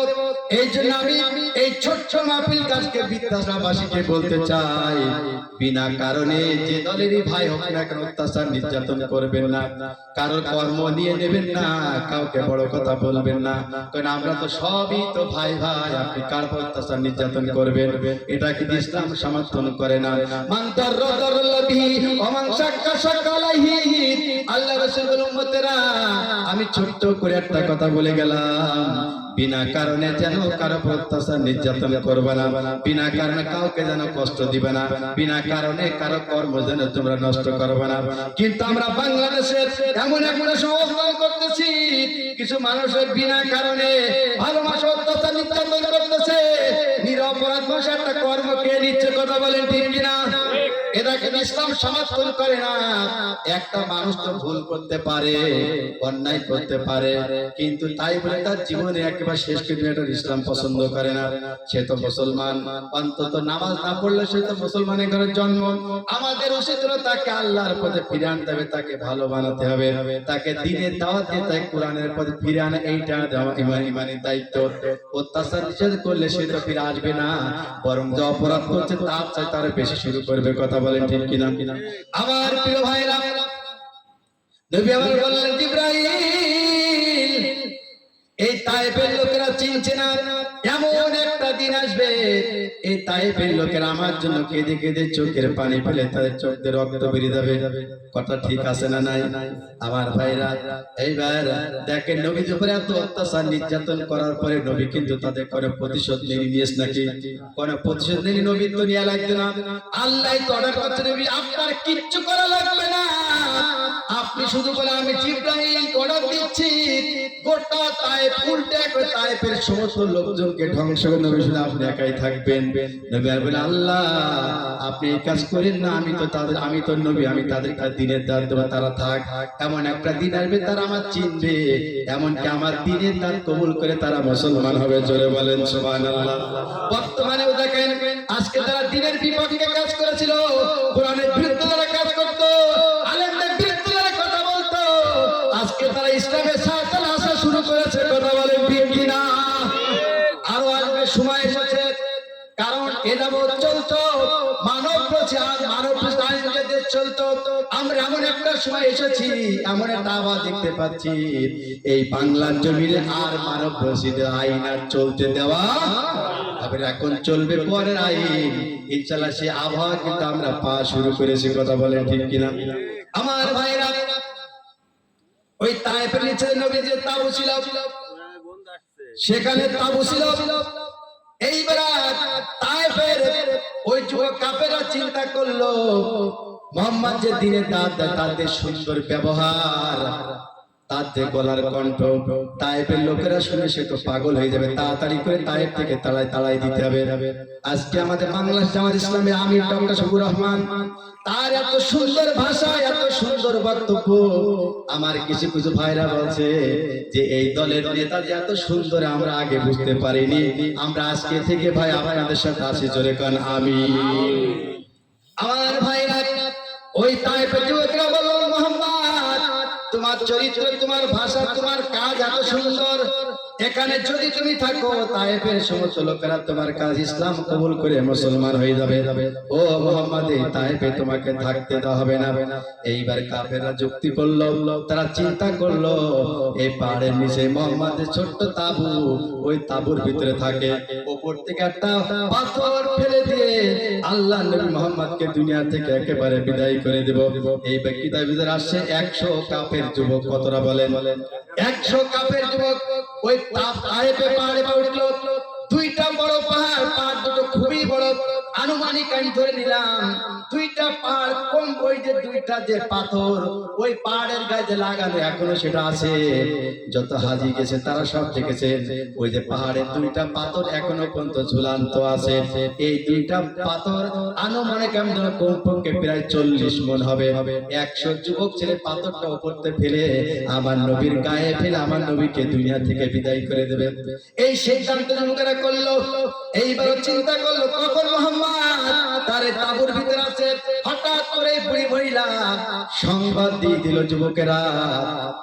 এই জন্য আমি এই ছোট্ট মাহফিল কাজকে বিদ্যাসাবাসীকে বলতে চাই, বিনা কারণে যে দলেরই ভাই হোক না কেন অত্যাচার নির্যাতন করবেন না, কারোর কর্ম নিয়ে নেবেন না, কাউকে বড় কথা বলবেন না। কারণ আমরা তো সবই তো ভাই ভাই, আপনি কার অত্যাচার নির্যাতন করবেন? এটা কি ইসলাম সমর্থন করে না? মান দাররাদারলাহি ওয়া মান শাক্কা শাক্কালাহি। আল্লাহ রাসূলের উম্মতেরা, আমি ছোট্ট করে একটা কথা বলে গেলাম, বিনা কারণে যেন কারো অত্যাচার নির্যাতন করবে না, বিনা কারণে কাউকে যেন কষ্ট দিবে না, বিনা কারণে কারো কর্ম যেন তোমরা নষ্ট করবে না। কিন্তু আমরা বাংলাদেশের এমন একটা অবস্থান করতেছি, কিছু মানুষের বিনা কারণে ভালোবাসা অত্যাচার নির্যাতন করতেছে, নিরপরাধ মানুষ একটা কর্ম কে নিচ্ছে। কথা বলেন ঠিক কিনা? এটাকে ইসলাম সমর্থন করে না। একটা মানুষ তো ভুল করতে পারে, অন্যায় করতে পারে, কিন্তু তাই বলে তার জীবনে একেবারে শেষ করে এটা ইসলাম পছন্দ করে না। সে তো মুসলমান, অন্তত নামাজ না পড়লে সে তো মুসলমানের ঘরে জন্ম। আমাদের উচিত হলো তাকে আল্লাহর পথে ফিরে আনতে হবে, তাকে ভালো বানাতে হবে, তাকে দ্বীনের দাওয়াত দিয়ে তাকে কোরআনের পথে ফিরে আনা, এইটা ইমানি দায়িত্ব। অত্যাচার নিষেধ করলে সে তো ফিরে আসবে না, বরং যে অপরাধ করছে তার চাই তার বেশি শুরু করবে। কথা বলেন ঠিক কিনা? আমার প্রিয় ভাইরা, নবী আমার বললেন জিবরাইল এই তায়েফের লোকেরা চিনছে না, এমন একটা দিন আসবে এই তায়েফের লোকেরা আমার জন্য কেঁদে কেঁদে চোখের পানি ফেলে তাদের চোখ দিয়ে রক্ত বেরিয়ে যাবে। কথা ঠিক আছে না নাই? আমার ভাইরা, এইবার দেখেন নবীর উপরে এত অত্যাচার নির্যাতন করার পরে নবী কিন্তু তাদের কোনো প্রতিশোধ নিয়েছে নাকি? কোনো প্রতিশোধ নেই, নবী তো নিয়ে লাগবে না। আল্লাহ তো অর্ডার করছে নবী আপনার কিচ্ছু করা লাগবে না, আপনি শুধু বলে আমি জিবরাইল অর্ডার দিচ্ছি গোটা তায়েফ উল্টে করে তায়েফের সমস্ত লোকজনকে ধ্বংস করে নবী শুধু আপনি একাই থাকবেন। নবী বলে আল্লাহ আপনি এই কাজ করেন না, আমি তো নবী, আমি তাদের কাছে দিনের দাওয়াত দেব, তারা থাক। এমন একটা দিন আসবে তারা আমার চিনবে, এমনকি আমার দিনের দাওয়াত কবুল করে তারা মুসলমান হবে। জোরে বলেন সুবহানাল্লাহ। বর্তমানেও দেখেন আজকে তারা দিনের বিপক্ষে কাজ করেছিল, কোরআনের বিরুদ্ধে তারা কাজ করতো, আলেমদের বিরুদ্ধে তারা কথা বলতো, আজকে তারা ইসলামের সাথে আসা শুরু করেছে। কথা বলেন ঠিক কিনা? আরো আসবে সময় এসেছে, কারণ এ যাবৎ চলতো মানব প্রচার, মানব আইনকে দেশ চলতো, আমরা এমন একটা সময় এসেছি, এমন একটা আওয়াজ দেখতে পাচ্ছি এই বাংলার জমিনে আর মানব রচিত আইন আর চলতে দেওয়া হবে। এখন চলবে পরের আইন, ইনশাআল্লাহ সে আবহাওয়া কিন্তু আমরা পাওয়া শুরু করেছি। কথা বলেন ঠিক কিনা? আমার ভাইরা, ওই তায়েফের নিচে নবী যে তাবু ছিল, সেখানে তাবু ছিল। এইবার তায়েফের ওই যুবক কাফেররা চিন্তা করলো মুহাম্মদ যে দিনের দাওয়াত দেয়, তাদের সুন্দর ব্যবহার, তার যে গলার কণ্ঠ, তায়েফের লোকেরা শুনে সে তো পাগল হয়ে যাবে, তাড়াতাড়ি করে তায়েফ থেকে তাড়াই দিতে হবে। আজকে আমাদের বাংলাদেশ জামাত ইসলামের আমির ডক্টর শফিকুর রহমান, তার এত সুন্দর ভাষা, এত সুন্দর বক্তব্য, আমার কিছু কিছু ভাইরা বলছে যে এই দলের নেতা যে এত সুন্দর আমরা আগে বুঝতে পারিনি, আমরা আজকে থেকে ভাই আপনাদের সাথে আসি। জোরে কান আমিন। আমার ভাইরা, ওই তায়েফের যুবকরা বলল মুহাম্মদ তোমার চরিত্র, তোমার ভাষা, তোমার কাজ এত সুন্দর, এখানে যদি তুমি থাকো তায়েফের সমস্ত লোকেরা তোমার কাজ ইসলাম কবুল করে মুসলমান হয়ে যাবে। ও মুহাম্মদ, এই তায়েফে তোমাকে থাকতে দেওয়া হবে না। এইবার কাফেররা যুক্তি করলো, তারা চিন্তা করলো এই পাহাড়ের নিচে মুহাম্মাদের ছোট্ট তাবু, ওই তাবুর ভিতরে থাকে, উপর থেকে একটা পাথর ফেলে দিয়ে আল্লাহ নবী মুহাম্মদকে দুনিয়া থেকে একেবারে বিদায় করে দেব। এই ব্যক্তিটার ভিতরে আসছে 100 কাফের যুবক। কতরা বলেন? 100 কাফের যুবক ওই তায়েফে পাহাড়ে উঠলো। দুইটা বড় পাহাড়, পাহাড় দুটো খুবই বড়, আনুমানিক আমি ধরে নিলাম দুইটা পাহাড় কম। ওই যে দুইটা যে পাথর ওই পাহাড়ের গায়ে যে লাগানো এখনো সেটা আছে। যত হাজি গেছে তারা সব দেখেছে ওই যে পাহাড়ের দুইটা পাথর এখনো পর্যন্ত ঝুলান্ত আছে। এই দুইটা পাথর আনুমানিক আমি ধরে কমপক্ষে প্রায় 40 মণ হবে। 100 যুবক ছেলে পাথরটা উপরতে ফেলে আমার নবীর গায়ে ফেলে আমার নবীকে দুনিয়া থেকে বিদায় করে দেবে। এই সিদ্ধান্ত যুবকেরা করলো। এইবার চিন্তা করলো কখন মুহাম্মদ তার তাঁবুর ভিতরে আছে। হঠাৎ করে বুড়ি মহিলা সংবাদ দিয়ে দিল যুবকেরা,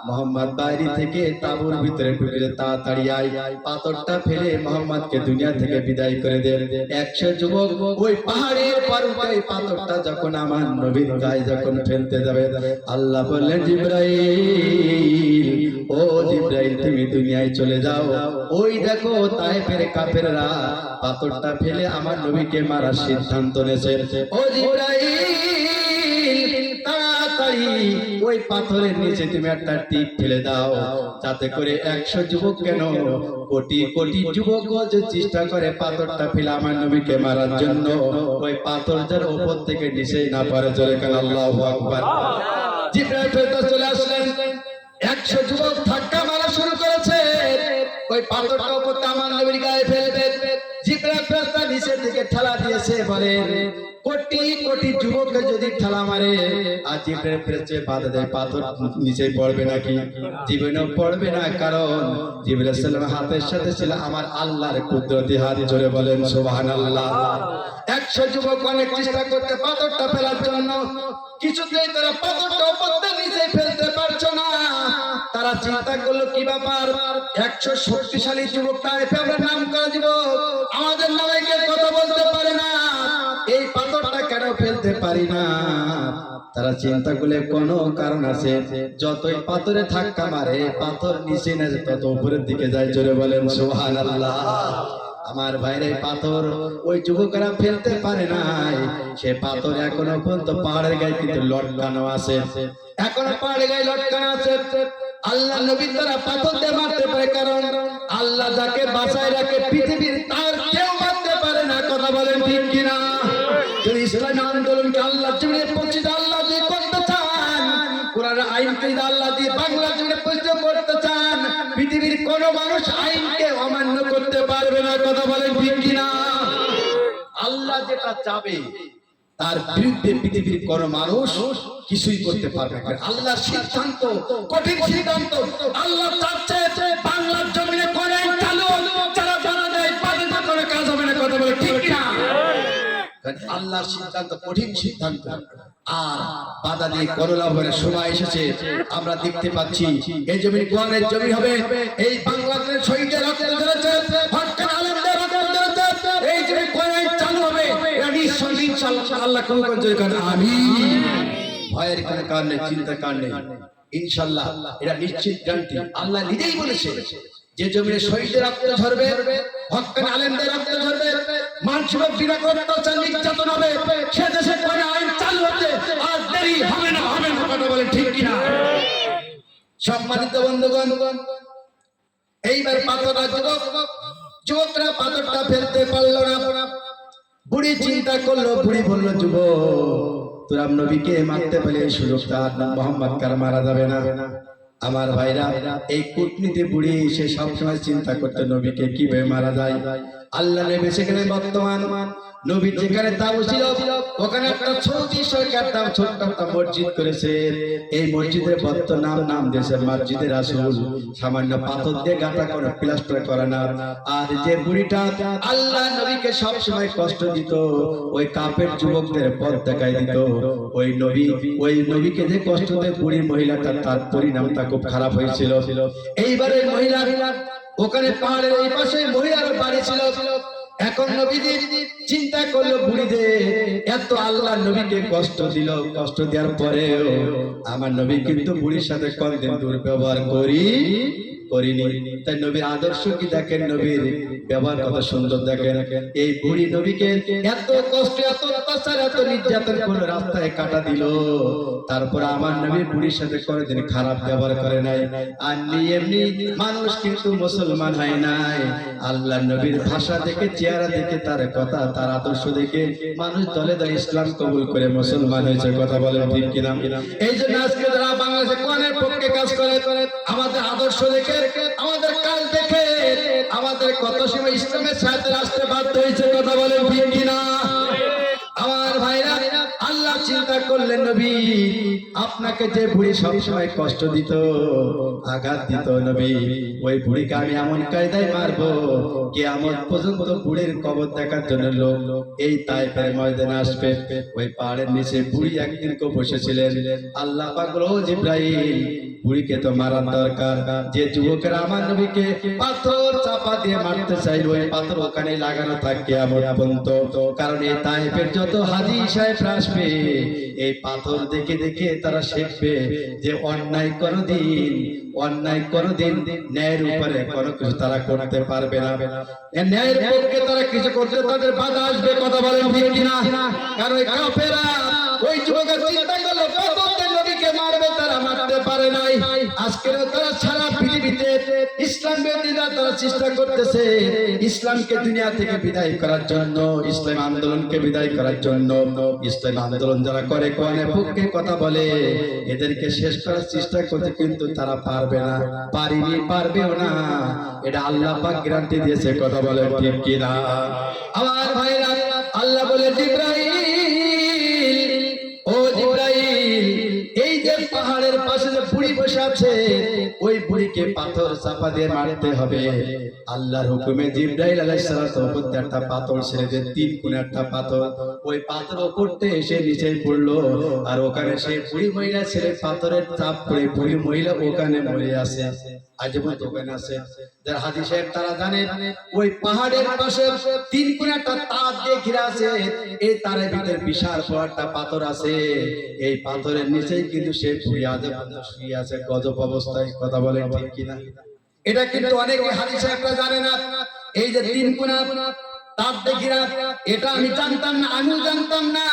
মুহাম্মদ বাইরে থেকে তাঁবুর ভিতরে ঢুকে, তাড়াতাড়ি আয়, পাথরটা ফেলে মুহাম্মদকে দুনিয়া থেকে বিদায় করে দে। 100 যুবক ওই পাহাড়ের পর উঠে পাথরটা যখন আমার নবীর গায়ে যখন ফেলতে যাবে, আল্লাহ বললেন জিবরাইল, ও জিবরাইল তুমি দুনিয়ায় চলে যাও। ওই দেখো তায়েফের কাফেররা পাথরটা ফেলে আমার নবীকে মারার সিদ্ধান্ত নিয়েছে। ও জিবরাইল তাড়াতাড়ি ওই পাথরের নিচে তুমি একটা টিপ ফেলে দাও, যাতে করে 100 যুবক কেন কোটি কোটি যুবক যে চেষ্টা করে পাথরটা ফেলে আমার নবীকে মারার জন্য, ওই পাথর যার উপর থেকে নিচে না পড়ে। জোরে কান আল্লাহু আকবার। জিবরাইল ফেরেশতা চলে আসলেন। 100 যুবক ধাক্কা মারা শুরু করেছে ওই পাথরটা উপর আমার নবীর গায়ে ফেলবে। জিবরাইল ফেরেশতা নিচে থেকে ঠেলা দিয়েছে। বলে কোটি কোটি যুবককে যদি ঠেলা মারে আর জিবরাইল ফেরেশতা বাধা দেয়, পাথর নিচে পড়বে নাকি? জীবনেও পড়বে না, কারণ জিবরাইল সাল্লাল্লাহু হাতের সাথে ছিল আমার আল্লাহর কুদরতি হাত। জোরে বলেন সুবহানাল্লাহ। 100 যুবক অনেক চেষ্টা করতে পাথরটা ফেলার জন্য, কিছুতেই তারা পাথরটা উপর থেকে নিচে ফেলতে পারছো না। তারা চিন্তা করলো কি ব্যাপার, 100 শক্তিশালী যুবক তায়েফে আমরা নাম করা যুবক, আমাদের নামে কেউ কথা বলতে পারে না, এই পাথরটা কেন ফেলতে পারি না? তারা চিন্তা করলে কোনো কারণ আছে, যতই পাথরে ধাক্কা মারে পাথর নিচে না তত উপরের দিকে যায়। জোরে বলেন সুবহানাল্লাহ। আমার ভাইরে পাথর ওই যুবকেরা ফেলতে পারে নাই, সে পাথর এখনো পর্যন্ত পাহাড়ের গায়ে কিন্তু লটকানো আছে, এখনো পাহাড়ের গায়ে লটকানো আছে। আল্লাহ নবী তারা পাথর দিয়ে মারতে পারে, কারণ আল্লাহ যাকে বাঁচায় রাখে পৃথিবীর তার কেউ মারতে পারে না। কথা বলেন ঠিক কিনা? যদি ইসলামী আন্দোলনকে আল্লাহ জমিনে পৌঁছে আল্লাহ দিয়ে করতে চান, কোরআনের আইনকে আল্লাহ দিয়ে বাংলা জমিনে পৌঁছে করতে চান, পৃথিবীর কোন মানুষ আইনকে অমান্য করতে পারবে না। কথা বলেন ঠিক কিনা? আল্লাহ যেটা চাবে তার বিরুদ্ধে পৃথিবীর কোন মানুষ কিছুই করতে পারবে না। আল্লাহর সিদ্ধান্ত কঠিন সিদ্ধান্ত। আল্লাহ চাচ্ছে বাংলার জমিনে কোরআন চালু, যারা জানা দেয় পালিত করে কাজ হবে না। কথা বলে ঠিক কিনা? আল্লাহর সিদ্ধান্ত কঠিন সিদ্ধান্ত, আর বাধা দিয়ে করলা ভরে সময় এসেছে। আমরা দেখতে পাচ্ছি এই জমি কোরআনের জমি হবে, এই বাংলাদেশের শহীদের রক্ত ঝরেছে, হক্কান আলেমদের রক্ত ঝরেছে, এই জমি কোরআন চালু হবে। ইনশাআল্লাহ আল্লাহ কবুল করুন, আমিন। ভয়ের কোনো কারণ নেই, চিন্তার কারণ নেই, ইনশাআল্লাহ এটা নিশ্চিত গ্যারান্টি। আল্লাহ নিজেই বলেছে যে জমিনে শহীদের রক্ত ঝরবে, হক্কান আলেমদের রক্ত ঝরবে, মানুষের বিরুদ্ধে অত্যাচার নির্যাতন হবে, সে দেশে কোন আইন চালু হতে আর দেরি হবে না, হবে না। কথা বলে ঠিক কিনা? সম্মানিত বন্ধুগণ, এইবার পাথরটা যুবকরা পাথরটা ফেলতে পারলো না। বুড়ি চিন্তা করলো, বুড়ি বললো যুবক তোরা নবীকে মারতে পেলে এই সুযোগটা মুহাম্মদ কার মারা যাবে না। আমার ভাইরা, এই কূটনীতি বুড়ি সে সবসময় চিন্তা করতে নবীকে কিভাবে মারা যায়। আল্লাহ নবী সেখানে বর্তমান নবী যেখানে তাবু ছিল ওখানে একটা সৌদি সরকার তার ছোট্ট একটা মসজিদ করেছে। এই মসজিদের বর্তমান নাম দিয়েছে মসজিদে রাসূল। সামান্য পাথর দিয়ে গাঁথা করে প্লাস্টার করা না। আর যে বুড়িটা আল্লাহ নবীকে সব সময় কষ্ট দিত, ওই কাফের যুবকদের পথ দেখাই দিত, ওই নবীকে যে কষ্ট দিয়ে বুড়ি মহিলাটা তার পরিণামটা খুব খারাপ হয়েছিল। এইবারে মহিলা ওখানে পাহাড়ের এই পাশে মহিলার বাড়ি ছিল। এখন নবীজি চিন্তা করলো বুড়িদের এত আল্লাহ নবীকে কষ্ট দিল, কষ্ট দেওয়ার পরেও আমার নবী কিন্তু বুড়ির সাথে কোনদিন দুর্ব্যবহার করিনি। তাই নবীর আদর্শ কি দেখেন, নবীর ব্যবহার কত সুন্দর দেখেন। এই বুড়ি নবীকে এত কষ্ট, এত অত্যাচার, এত নির্যাতন করে রাস্তায় কাটা দিল, তারপর আমার নবী বুড়ির সাথে কোনদিন খারাপ ব্যবহার করে নাই। আর এমনি মানুষ কিন্তু মুসলমান হয় নাই। আল্লাহ নবীর ভাষা দেখে, চেহারা দেখে, তার কথা, তার আদর্শ দেখে মানুষ দলে দলে ইসলাম কবুল করে মুসলমান হয়েছে। কথা বলেন ঠিক কিনা? এই জন্য আজকে যারা বাংলাদেশে কোরআনের পক্ষে কাজ করে, আমাদের আদর্শ দেখে, আমাদের কাজ দেখে আমাদের কত সময় ইসলামের সাথে আসতে বাধ্য হয়েছে। কথা বলেন ঠিক কিনা? আমার ভাইরা, আল্লাহ চিন্তা করলেন নবী আপনাকে যে বুড়ি সবসময় কষ্ট দিত, আঘাত দিত, নবী ওই বুড়িকে আমি এমন কায়দায় মারবো কিয়ামত পর্যন্ত বুড়ির কবর দেখার জন্য লোক এই তায়েফের ময়দানে আসবে। ওই পাহাড়ের নিচে বুড়ি একদিন কো বসেছিলেন। আল্লাহ পাক বলল, জিবরাইল বুড়িকে তো মারার দরকার। যে যুবকেরা আমার নবীকে পাথর চাপা দিয়ে মারতে চাইল, ওই পাথর ওখানে লাগানো থাকে কিয়ামত পর্যন্ত। কারণ এই তায়েফের যত হাজী সাহেব আসবে, এই পাথর দেখে দেখে তারা শিখবে যে অন্যায় কোনদিন ন্যায়ের উপরে কোনো কিছু তারা করতে পারবে না। ন্যায়ের পক্ষে তারা কিছু করতে তাদের বাধা আসবে। কথা বলেন ঠিক কিনা? কারণ ওই কাফেরা, ওই যুবকের চিন্তা করলো কতদিন নবীকে মারবে, তারা মারতে পারে নাই। আজকের তারা সারা পৃথিবীতে ইসলাম বিরোধীরা তারা চেষ্টা করতেছে ইসলামকে দুনিয়া থেকে বিদায় করার জন্য, ইসলাম আন্দোলনকে বিদায় করার জন্য। ইসলাম আন্দোলন যারা করে, কোরআনের পক্ষে কথা বলে, এদেরকে শেষ করার চেষ্টা করতে কিন্তু তারা পারবে না, পারবেও না। এটা আল্লাহ পাক গ্যারান্টি দিয়েছে। কথা বলে ঠিক কিনা? আমার ভাইরা, আল্লাহ বলে, জিবরাইল, ও জিবরাইল, এই যে পাহাড়ের পাশে যে বুড়ি বসে আছে, ওই বুড়িকে পাথর চাপা দিয়ে মারতে হবে। আল্লাহর হুকুমে জিবরাইল আলাইহিস সালাতু ওপর একটা পাথর ছেড়ে দিয়ে, 3 কোণে একটা পাথর, ওই পাথর ওপরতে এসে নিচে পড়লো। আর ওখানে সেই বুড়ি মহিলা ছেড়ে পাথরের চাপ পড়ে বুড়ি মহিলা ওখানে মরে আছে। আজ পর্যন্ত ওখানে আছে। যারা হাজী সাহেব তারা জানে, ওই পাহাড়ের পাশে 3 কোণে একটা তার দিয়ে ঘিরা আছে। এই তারের ভিতরে বিশাল বড় একটা পাথর আছে। এই পাথরের নিচেই কিন্তু সেই বুড়ি আজ পর্যন্ত শুয়ে আছে গজব অবস্থায়। কথা বলে ঠিক কিনা? এটা কিন্তু অনেকে হাজী সাহেবরা জানে না। এই যে 3 কোণা তার দেখিরা, এটা আমি জানতাম না, আমিও জানতাম না।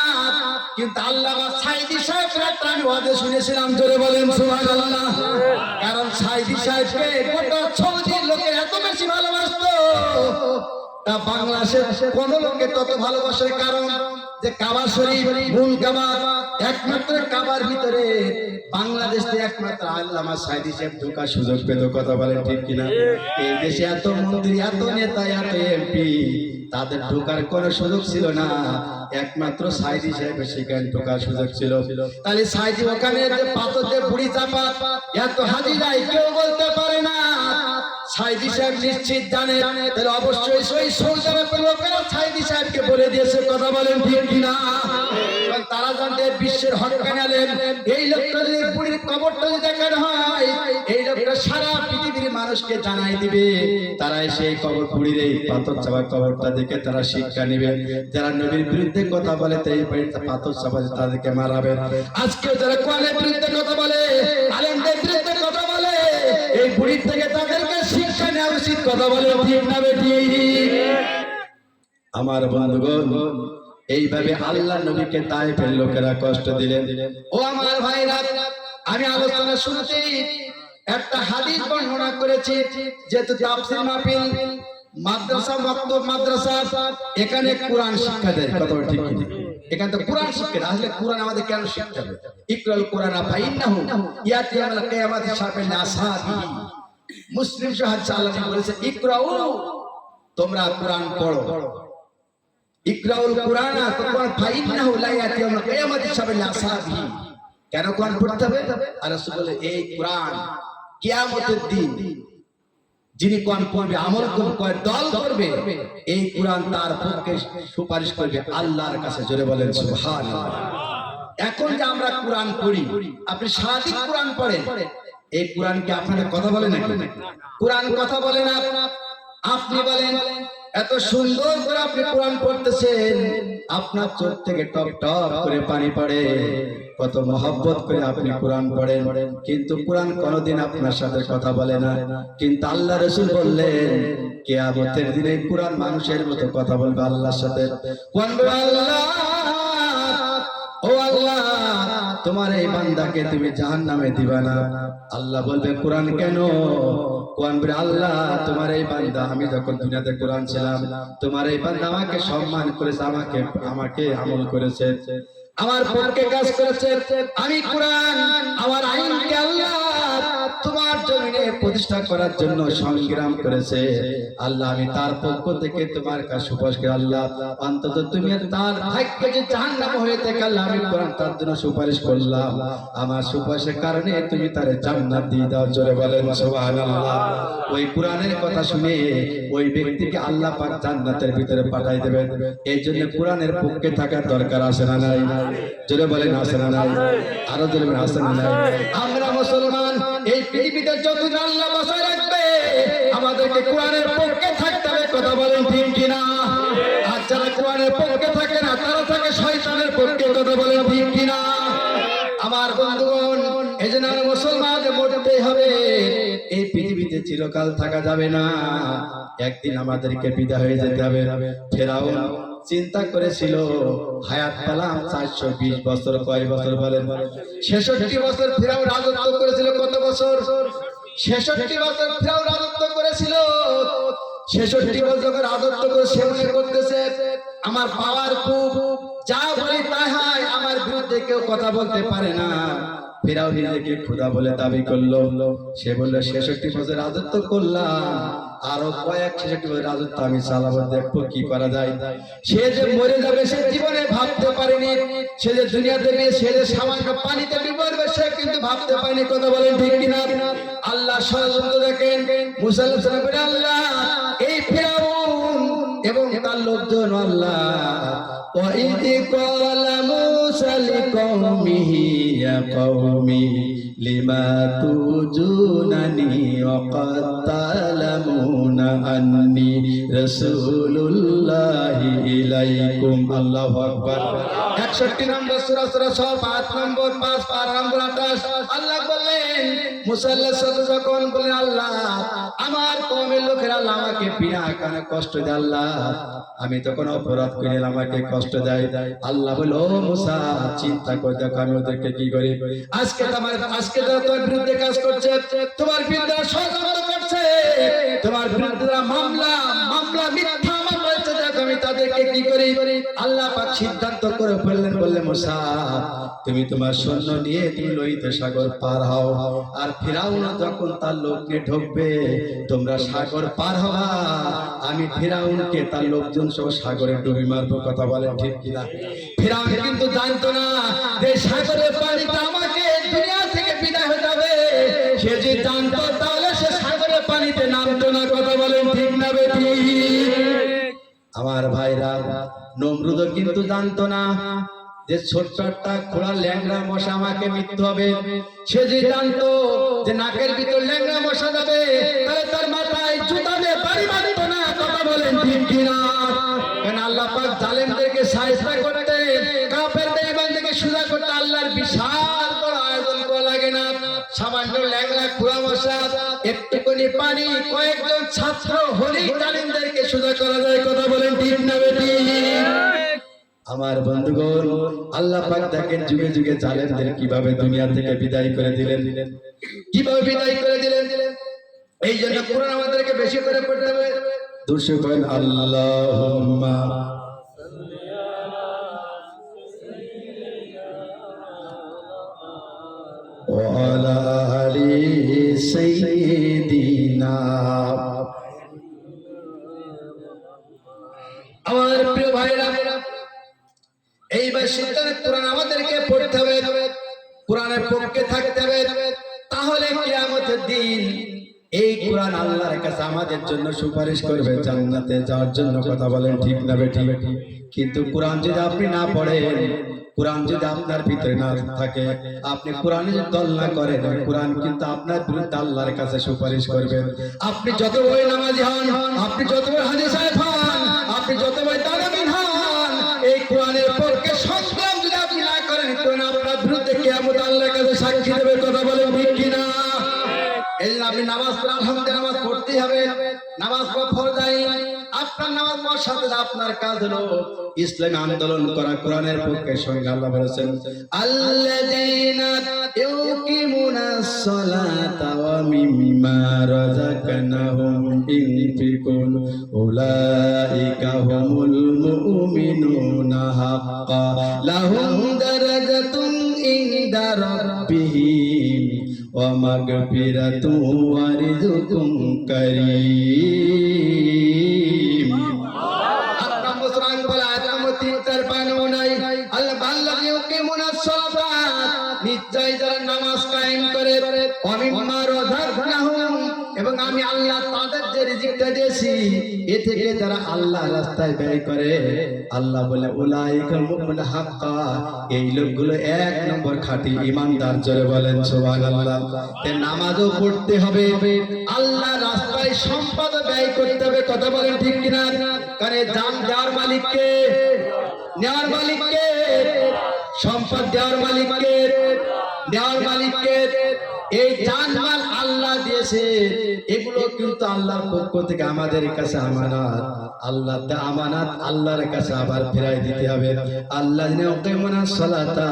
কিন্তু আল্লাহ সাইদি সাহেবরা আমি ওয়াজে শুনেছিলাম। জোরে বলেন সুবহানাল্লাহ। কারণ সাইদি সাহেবকে গোটা সৌদির লোকে এত বেশি ভালোবাসতো, তা বাংলাদেশের কোন লোকে তত ভালোবাসে। কারণ যে কাবা শরীফ, মূল কাবা, একমাত্র কাবার ভিতরে বাংলাদেশে একমাত্র আল্লামা সাইদি সাহেব ঢোকার সুযোগ পেত। কথা বলেন ঠিক কিনা? এই দেশে এত মন্ত্রী, এত নেতা, এত এমপি, তাদের ঢোকার কোনো সুযোগ ছিল না। একমাত্র সাইদি সাহেবের সেখানে ঢোকার সুযোগ ছিল। তাহলে সাইদি ওখানে যে পাথর দিয়ে বুড়ি চাপা, এত হাজী নাই কেউ বলতে পারে না। সাইদি সাহেব নিশ্চিত জানে, তাহলে অবশ্যই সেই সৌদি আরবের লোকেরা সাইদি সাহেবকে বলে দিয়েছে। কথা বলেন ঠিক কিনা? তারা জানতে বিশ্বের হকানি আলেম, এই লোকটা যদি বুড়ির কবরটা যদি দেখানো হয়, এই লোকটা সারা পৃথিবীর মানুষকে জানাই দিবে। তারা সেই কবর, বুড়ির এই পাথর চাপা কবরটা দেখে তারা শিক্ষা নেবে। যারা নবীর বিরুদ্ধে কথা বলে, তাই পাথর চাপা তাদেরকে মারাবে। আজকে যারা কোরআনের বিরুদ্ধে কথা বলে, আলেমদের বিরুদ্ধে কথা বলে, এই বুড়ির থেকে তাদেরকে শিক্ষা নেওয়া উচিত। কথা বলে ঠিক না বেঠিক? আমার বন্ধুগণ, এইভাবে আল্লাহ নবীকে তায়েফের লোকেরা কষ্ট দিলেন। ও আমার ভাইরা, আমি আলোচনা শুরুতেই একটা হাদিস বর্ণনা করেছি। যেহেতু তাফসীর মাহফিল, মাদ্রাসা, মক্তব, মাদ্রাসা, এখানে কোরআন শিক্ষা দেয়। কথা ঠিক কিনা? এখানে তো কোরআন শিক্ষা দেয়। আসলে কোরআন আমাদের কেন শিখতে হবে? ইকরাল কোরআন ফাইন্নাহু ইয়াতি ইয়াউমাল কিয়ামাতি শাফিন আসহাবিহি। মুসলিম শহীদ সাল্লাল্লাহু বলেছে, ইকরাউ, তোমরা কোরআন পড়ো। ইকরাউল কুরআন ফাইন্নাহু লা ইয়াতি ইয়াউমাল কিয়ামাতি শাফিন আসহাবিহি। কেন কোরআন পড়তে হবে? আর রাসূল বলে, এই কোরআন কিয়ামতের দিন যিনি কোরআন পড়বে, আমল করবে, দল করবে, এই কোরআন তার পক্ষে সুপারিশ করবে আল্লাহর কাছে। জোরে বলেন সুবহানাল্লাহ। এখন যে আমরা কোরআন পড়ি, আপনি সারাদিন কোরআন পড়েন, এই কোরআন কি আপনাদের কথা বলে নাকি? কোরআন কথা বলে না। আপনি বলেন এত সুন্দর করে আপনি কোরআন পড়তেছেন, আপনার চোখ থেকে টপ টপ করে পানি পড়ে, কত মহব্বত করে আপনি কোরআন পড়েন, কিন্তু কোরআন কোনোদিন আপনার সাথে কথা বলে না। কিন্তু আল্লাহ রাসূল বললেন কিয়ামতের দিনে কোরআন মানুষের মতো কথা বলবে আল্লাহর সাথে। কোরআন বলবে, আল্লাহ ও আল্লাহ, তোমার এই বান্দাকে তুমি জাহান্নামে দিবা না। আল্লাহ বলবে কোরআন কেন? কোরআন বলে, আল্লাহ তোমার এই বান্দা, আমি যখন দুনিয়াতে কোরআন ছিলাম, তোমার এই বান্দা আমাকে সম্মান করেছে, আমাকে আমল করেছে, আমার পক্ষে কাজ করেছে। আমি কোরআন আমার আইনকে আল্লাহ তোমার জমিনে প্রতিষ্ঠা করার জন্য সংগ্রাম করেছে। আল্লাহ আমি তার পক্ষ থেকে তোমার কাছে সুপারিশ করি। আল্লাহ অন্তত তুমি তার ভাগ্য যে জাহান্নাম হয়ে থাকে, আল্লাহ আমি কোরআন তার জন্য সুপারিশ করলাম, আমার সুপারিশের কারণে তুমি তার জান্নাত দিয়ে দাও। জোরে বলেন সুবহানাল্লাহ। ওই কোরআনের কথা শুনে ওই ব্যক্তিকে আল্লাহ পাক জান্নাতের ভিতরে পাঠাই দেবেন। এই জন্য কোরআনের পক্ষে থাকার দরকার আছে না নাই? জোরে বলেন আছে না নাই? আরো জোরে বলেন আছে না নাই? আমরা মুসলমান, এই পৃথিবীতে যতদিন আল্লাহ বাঁচায় রাখবে আমাদেরকে কোরআনের পক্ষে থাকতে হবে। কথা বলেন ঠিক কিনা? আর যারা কোরআনের পক্ষে থাকে না তারা থাকে শয়তানের পক্ষে। কথা বলেন ঠিক কিনা? আমার বন্ধুগণ, এজন্য মুসলমানদের মরতেই হবে। এই পৃথিবীতে চিরকাল থাকা যাবে না, একদিন আমাদেরকে বিদায় হয়ে যেতে হবে। ফেরাউন চিন্তা করেছিল হায়াত পেলাম 420 বছর। কয় বছর বলেন? 66 বছর ফেরাউন রাজত্ব করেছিল। কত বছর? 66 বছর ফেরাউন রাজত্ব করেছিল। 66 বছর রাজত্ব করে সে মনে করতেছে আমার পাওয়ার খুব, যা বলি তাই হয়, আমার বিরুদ্ধে কেউ কথা বলতে পারে না। ফেরাউন নিজেকে খোদা বলে দাবি করলো। সে বলল 66 বছর রাজত্ব করলাম, আরো কয়েক 66 বছর রাজত্ব আমি চালাবো, দেখবো কি করা যায়। সে যে মরে যাবে সে জীবনে ভাবতে পারেনি। সে যে দুনিয়াতে নিয়ে সে যে সামান্য পানিতে ডুববে সে কিন্তু ভাবতে পারেনি। কথা বলেন ঠিক কিনা? আল্লাহ ষড়যন্ত্র দেখেন। মুসা আলাইহিস সালাম বলে, আল্লাহ এই ফেরাউন এবং তার লোকজন, আল্লাহ وَإِذْ قَالَ مُوسَى لِقَوْمِهِ يَا قَوْمِ لِمَ تُؤْذُونَنِي وَقَدْ تَعْلَمُونَ أَنِّي رَسُولُ اللَّهِ إِلَيْكُمْ। আল্লাহু আকবার। 61 নম্বর সূরা, সূরা সব 8 নম্বর 5 পারা নম্বর 28। আল্লাহ বললেন মুসা আলাইহিস সালাম যখন বলেন, আল্লাহ আমার কওমের লোকেরা আমাকে বিনা কারণে কষ্ট দেয়, আল্লাহ আমি তখন অপরাধ করে আমাকে কষ্ট দেয়। আল্লাহ বলো মুসা চিন্তা করে দেখো আমি ওদেরকে কি করি। আজকে তোমার বিরুদ্ধে কাজ করছে, তোমার বিরুদ্ধে ষড়যন্ত্র করছে, তোমার বিরুদ্ধে মামলা মিথ্যা মামলা হচ্ছে, দেখো আমি তাদেরকে কি করি। আল্লাহ পাক সিদ্ধান্ত করে ফেললেন, বললেন মুসা তুমি তোমার সৈন্য নিয়ে তুমি লোহিত সাগর পার হও, আর ফিরাউন যখন তার লোক নিয়ে ঢুকবে তোমরা সাগর পার হওয়া, আমি ফিরাউনকে তার লোকজন সহ সাগরে ডুবি মারবো। কথা বলেন ঠিক কিনা? ফিরাউন কিন্তু জানতো না যে সাগরের পানিতে আমাকে দুনিয়া থেকে বিদায় হয়ে যাবে। সে যে জানতো তাহলে সে সাগরের পানিতে নামতো না। কথা বলেন ঠিক না বেটি? আমার ভাইরা, নমরুদ কিন্তু জানতো না যে ছোট্ট একটা খোলা ল্যাংড়া মশা আমাকে মৃত্যু হবে। সে যে জানতো যে নাকের ভিতর ল্যাংড়া মশা যাবে তাহলে তার মাথায় জুতা দিয়ে বাড়ি মারতো না। কথা বলেন ঠিক কিনা? কারণ আল্লাহ পাক জালেমদেরকে সাহায্য করতে, কাফেরদের ইমানদেরকে সুজা করতে আল্লাহর বিশাল বড় আয়োজন করা লাগে না। সামান্য ল্যাংড়া খোলা মশা, একটুখানি পানি, কয়েকজন ছাত্র হলেই জালেমদেরকে সুজা করা যায়। কথা বলেন ঠিক না বেটি? আমার বন্ধুগণ, আল্লাহ পাক দেখেন যুগে যুগে জালেমদের কিভাবে দুনিয়া থেকে বিদায় করে দিলেন, কিভাবে বিদায় করে দিলেন। এই জন্য কোরআন আমাদেরকে বেশি করে পড়তে হবে। দুশো করেন আল্লাহুম্মা ওয়া আলা আলি সাইয়্যিদিনা। আমার প্রিয় ভাইরা, এইবার সিদ্ধান্ত কোরআন আমাদেরকে পড়তে হবে, কোরআনের পক্ষে থাকতে হবে, তাহলে কিয়ামতের দিন এই কোরআন আল্লাহর কাছে আমাদের জন্য সুপারিশ করবে জান্নাতে যাওয়ার জন্য। কথা বলেন ঠিক না বেটি? কিন্তু কোরআন যদি আপনি না পড়েন কোরআন যদি আপনার ভিতরে না থাকে, আপনি কোরআনে যদি দল না করেন, কোরআন কিন্তু আপনার বিরুদ্ধে আল্লাহর কাছে সুপারিশ করবে। আপনি যত বড় নামাজি হন, আপনি যত বড় হাজী সাহেব হন, আপনি যত বড় তালিম হন, এই কোরআনের পক্ষে সংগ্রাম যদি আপনি না করেন, কোরআন আপনার বিরুদ্ধে কিয়ামত আল্লাহর কাছে সাক্ষী দেবে। কথা বলেন ঠিক কিনা? এই জন্য আপনি নামাজ পড়া, আলহামদুলিল্লাহ নামাজ পড়তেই হবে। নামাজ পড়া ফরজ আইন। আপনার নামাজ পড়ার সাথে আপনার কাজ হলো ইসলামী আন্দোলন করা, কোরআনের পক্ষে সঙ্গে। আল্লাহ বলেছেন আল্লাযীনা ইউকিমুনাস সালাতা ওয়া মিম্মা রাযাকনাহুম ইউনফিকুন উলাইকা হুমুল মুমিনুনা হাক্কান লাহুম দারাজাতুন ইনদা রাব্বিহিম ওয়া মাগফিরাতুন ওয়া রিজকুন কারীম। নিশ্চয় যারা নামাজ কায়েম করে এবং আমি আল্লাহ তাদের যে রিজিকটা দিয়েছি এ থেকে যারা আল্লাহ রাস্তায় ব্যয় করে, আল্লাহ বলে উলাইকাল মুমিনুনা হাক্কা, এই লোকগুলো এক নম্বর খাঁটি ঈমানদার। জোরে বলেন সুবহানাল্লাহ। নামাজও পড়তে হবে, আল্লাহ রাস্তায় সম্পদ ব্যয় করতে হবে। কথা বলেন ঠিক কিনা? কারণ জান দেওয়ার মালিক কে? নেওয়ার মালিক কে? সম্পদ দেওয়ার মালিক কে? নেওয়ার মালিক কে? এই জানমাল আল্লাহ দিয়েছে, এগুলো কিন্তু আল্লাহর পক্ষ থেকে আমাদের কাছে আমানত। আল্লাহ দা আমানত আল্লাহর কাছে আবার ফেরাই দিতে হবে। আল্লাযিনা ইয়াকিমুনাস সালাতা